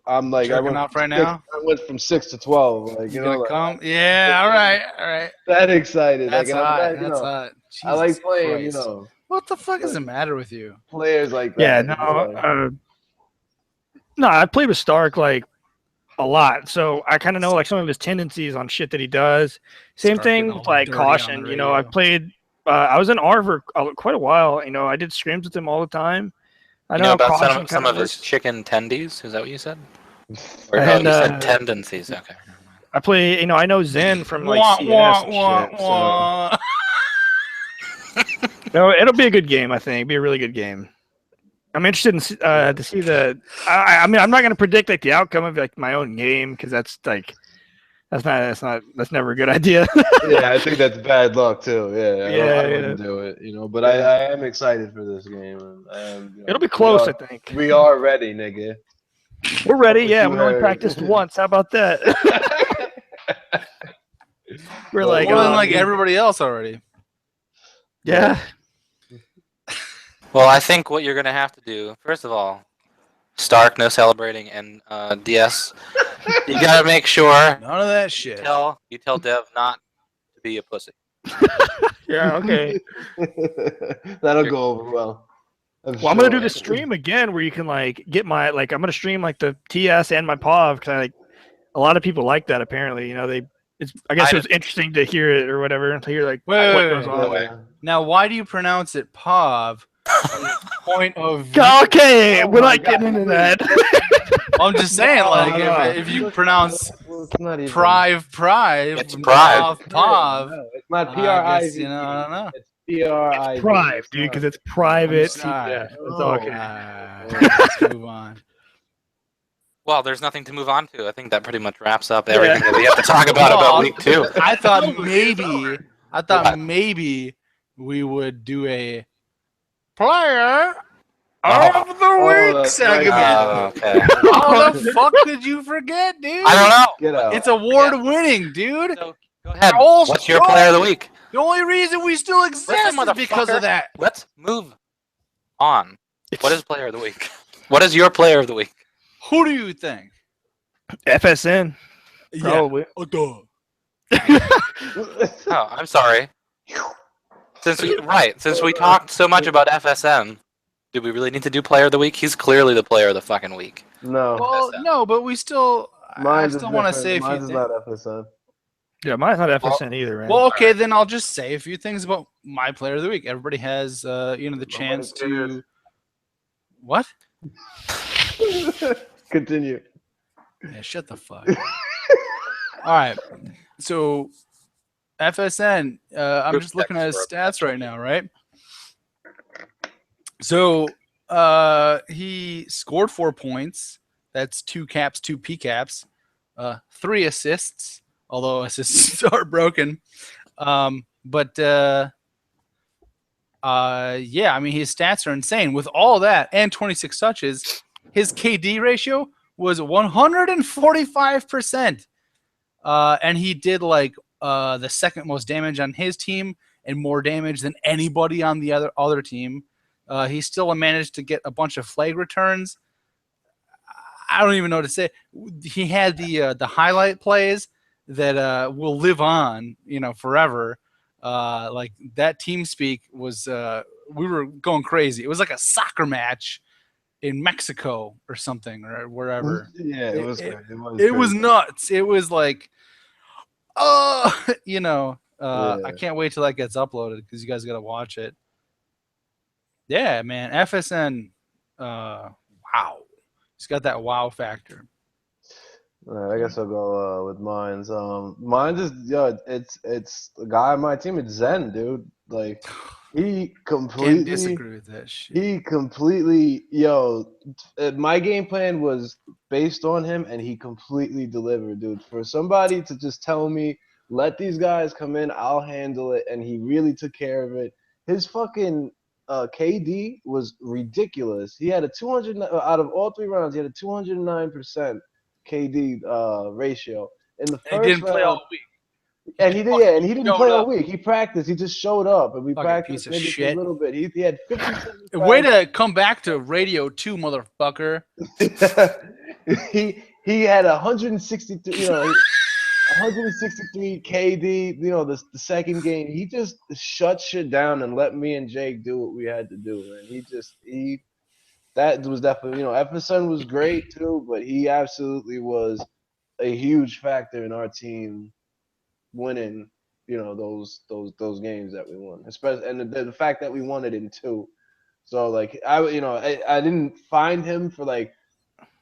I'm like I went now. I went from 6 to 12. Like you know, come? Yeah, all right. That excited. That's like, hot. you That's know, hot. I like Jesus playing. Christ. You know, What the fuck is the matter with you? players like that. Yeah, you know? no, I played with Stark like a lot, so I kind of know like some of his tendencies on shit that he does. Same Stark thing getting with all like dirty on Caution. the You know, I radio. played. I was in R for quite a while. You know, I did scrims with him all the time. I You know about Caution some kinda of his chicken tendies? Is that what you said? Or, And, you said tendencies. Okay. I play. I know Zen from like Wah, CS wah, and wah, shit. So wah. no, it'll be a good game. I think it'll be a really good game. I'm interested in to see the. I mean, I'm not going to predict like the outcome of like my own game because that's like that's never a good idea. Yeah, I think that's bad luck too. Yeah, Yeah, I yeah. wouldn't do it. But Yeah. I am excited for this game. And I am. It'll be close, I think. We are ready, nigga. We're ready. What Yeah, you we only heard. practiced once. How about that? We're Well, like, More than oh, like dude. everybody else already. Yeah. Well, I think what you're going to have to do, first of all, Stark, no celebrating, and DS, you got to make sure None of that shit. you tell Dev not to be a pussy. Yeah. Okay. That'll go over well. Well, I'm gonna do the stream again where you can like get my I'm gonna stream like the TS and my POV because a lot of people like that apparently. I guess it was interesting to hear it or whatever to hear like Wait, what wait, goes wait. on. Now, why do you pronounce it POV? Point of view. Okay, Oh we're my not getting God, into please. that. I'm just saying, like, No. if you pronounce Well, it's not even. Prive, It's Prive. POV, No, it's not I guess, PRIVE. I don't know. It's PRIV. Prive, dude, because it's private. All right. Yeah, it's Oh. okay. Let's move on. Well, there's nothing to move on to. I think that pretty much wraps up everything that we have to talk about Well, week 2. I thought maybe we would do a player of the week that's segment. Okay. How the fuck did you forget, dude? I don't know. Get out. It's award-winning, dude. So, go ahead. Oh, What's your player of the week? The only reason we still exist Listen, is because of motherfucker. that. Let's move on. What is player of the week? What is your player of the week? Who do you think? FSN? Probably. Yeah. Oh, duh. Oh, I'm sorry. Since we talked so much about FSN, do we really need to do player of the week? He's clearly the player of the fucking week. No. Well, FSN. no, but we still. I Mine's still want to say a few Mine's is things. not FSN. Yeah, mine's not FSN either, man. Well, okay, then I'll just say a few things about my player of the week. Everybody has, the chance to. What? Continue. Yeah, shut the fuck. All right. So, FSN. I'm Group just looking at his text stats right now, right? So, he scored 4 points. That's 2 caps, 2 PCaps, 3 assists. Although assists are broken, yeah, I mean his stats are insane. With all that and 26 touches, his KD ratio was 145%, and he did the second most damage on his team and more damage than anybody on the other team. He still managed to get a bunch of flag returns. I don't even know what to say. He had the highlight plays that will live on, forever. Like that team speak was, we were going crazy. It was like a soccer match in Mexico or something or wherever. Yeah, it was. It It was crazy. nuts. It was like, I Yeah. can't wait till that gets uploaded because you guys got to watch it. Yeah, man. FSN, wow. He's got that wow factor. All right, I guess I'll go with mine's. Mine's is it's the guy on my team. It's Zen, dude. Like he Can't completely. disagree with that shit. He completely, my game plan was based on him, and he completely delivered, dude. For somebody to just tell me, let these guys come in, I'll handle it, and he really took care of it. His fucking KD was ridiculous. He had a 200 out of all 3 rounds. He had a 209% KD ratio in the He first didn't play round. all week. And he did, and he didn't showed play all up. week. He practiced. He just showed up, and we Fucking practiced piece of maybe for shit. a little bit. He had 57. Way to come back to radio 2, motherfucker. he had 163. 163 KD. The second game, he just shut shit down and let me and Jake do what we had to do. And that was definitely FSN was great too, but he absolutely was a huge factor in our team winning, those games that we won, especially, and the fact that we won it in 2. So like I didn't find him for like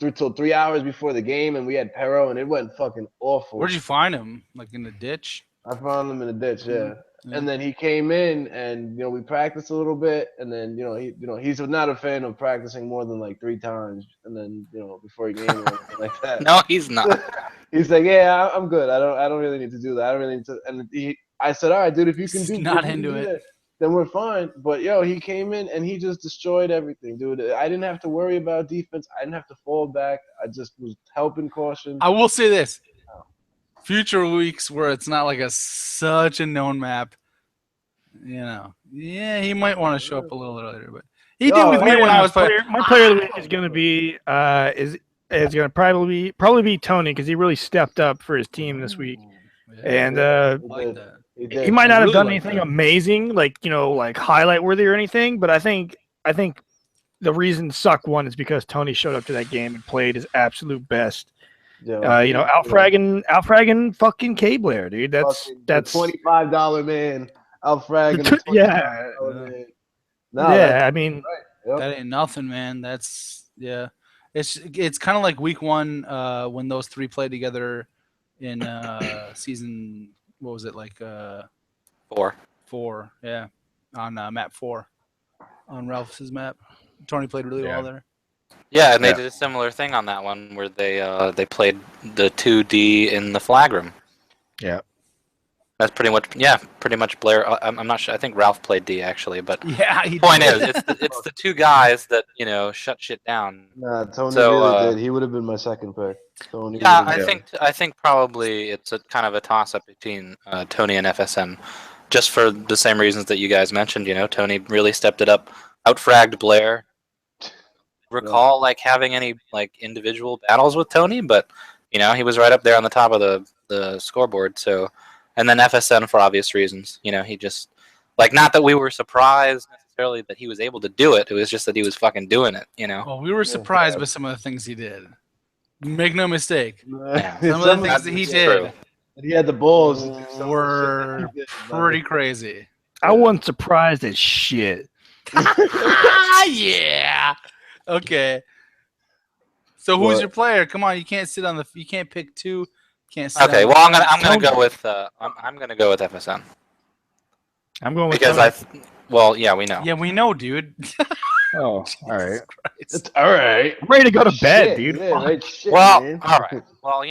through till 3 hours before the game, and we had Pero, and it went fucking awful. Where'd you find him? Like in the ditch? I found him in the ditch, yeah. Yeah. And then he came in, and we practiced a little bit, and then he's not a fan of practicing more than like 3 times, and then before a game or anything like that. No, he's not. He's like, yeah, I'm good. I don't really need to do that. I don't really need to. And I said, all right, dude, if you can He's do, not if you can into do it. that, then we're fine. But he came in and he just destroyed everything, dude. I didn't have to worry about defense. I didn't have to fall back. I just was helping caution. I will say this: future weeks where it's not like such a known map, yeah, he might want to show up a little earlier. But he did with me when I was playing. My player of the week is going to be is going to probably be Tony because he really stepped up for his team this week. And I like that. he might not have really done like anything that. amazing, like highlight worthy or anything, but I think the reason Suck won is because Tony showed up to that game and played his absolute best. Out fragging fucking K Blair, dude. That's $25 man. Out fragging. Yeah. Man. I mean, Yep. That ain't nothing, man. That's It's kind of like week 1 when those 3 played together in season. What was it like? 4. 4, yeah, on map 4, on Ralph's map. Tony played really well there. Yeah, and they did a similar thing on that one where they played the 2D in the flag room. Yeah. That's pretty much Blair. I'm not sure. I think Ralph played D actually, but Yeah, the point is, it's the 2 guys that shut shit down. Nah, Tony So, really did. He would have been my second pick. Tony Yeah, really I think probably it's a kind of a toss up between Tony and FSM, just for the same reasons that you guys mentioned. Tony really stepped it up, outfragged Blair. Recall like having any like individual battles with Tony, but he was right up there on the top of the scoreboard. So, and then FSN for obvious reasons. He just not that we were surprised necessarily that he was able to do it. It was just that he was fucking doing it. Well, we were surprised by some of the things he did. Make no mistake. Yeah. Some of the things that he did He had the balls to do some of the were shit that he did, pretty crazy. I wasn't surprised as shit. Yeah. Okay. So who's What? your player? Come on, you can't pick 2. Can't sit Okay, on well I'm gonna go with I'm gonna go with FSN I'm going with because Tony. we know. Yeah, we know, dude. Oh, all right. It's all right. I'm ready to go to bed, Shit, dude. Yeah, right, shit, Well, man. all right. Well,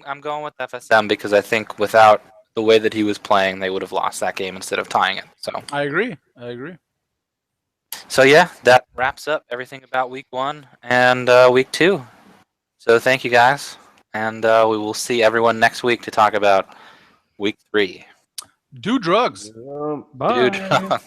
I'm going with FSM because I think without the way that he was playing, they would have lost that game instead of tying it. So I agree. So yeah, that wraps up everything about week 1 and week 2. So thank you guys, and we will see everyone next week to talk about week 3. Do drugs. Bye. Dude.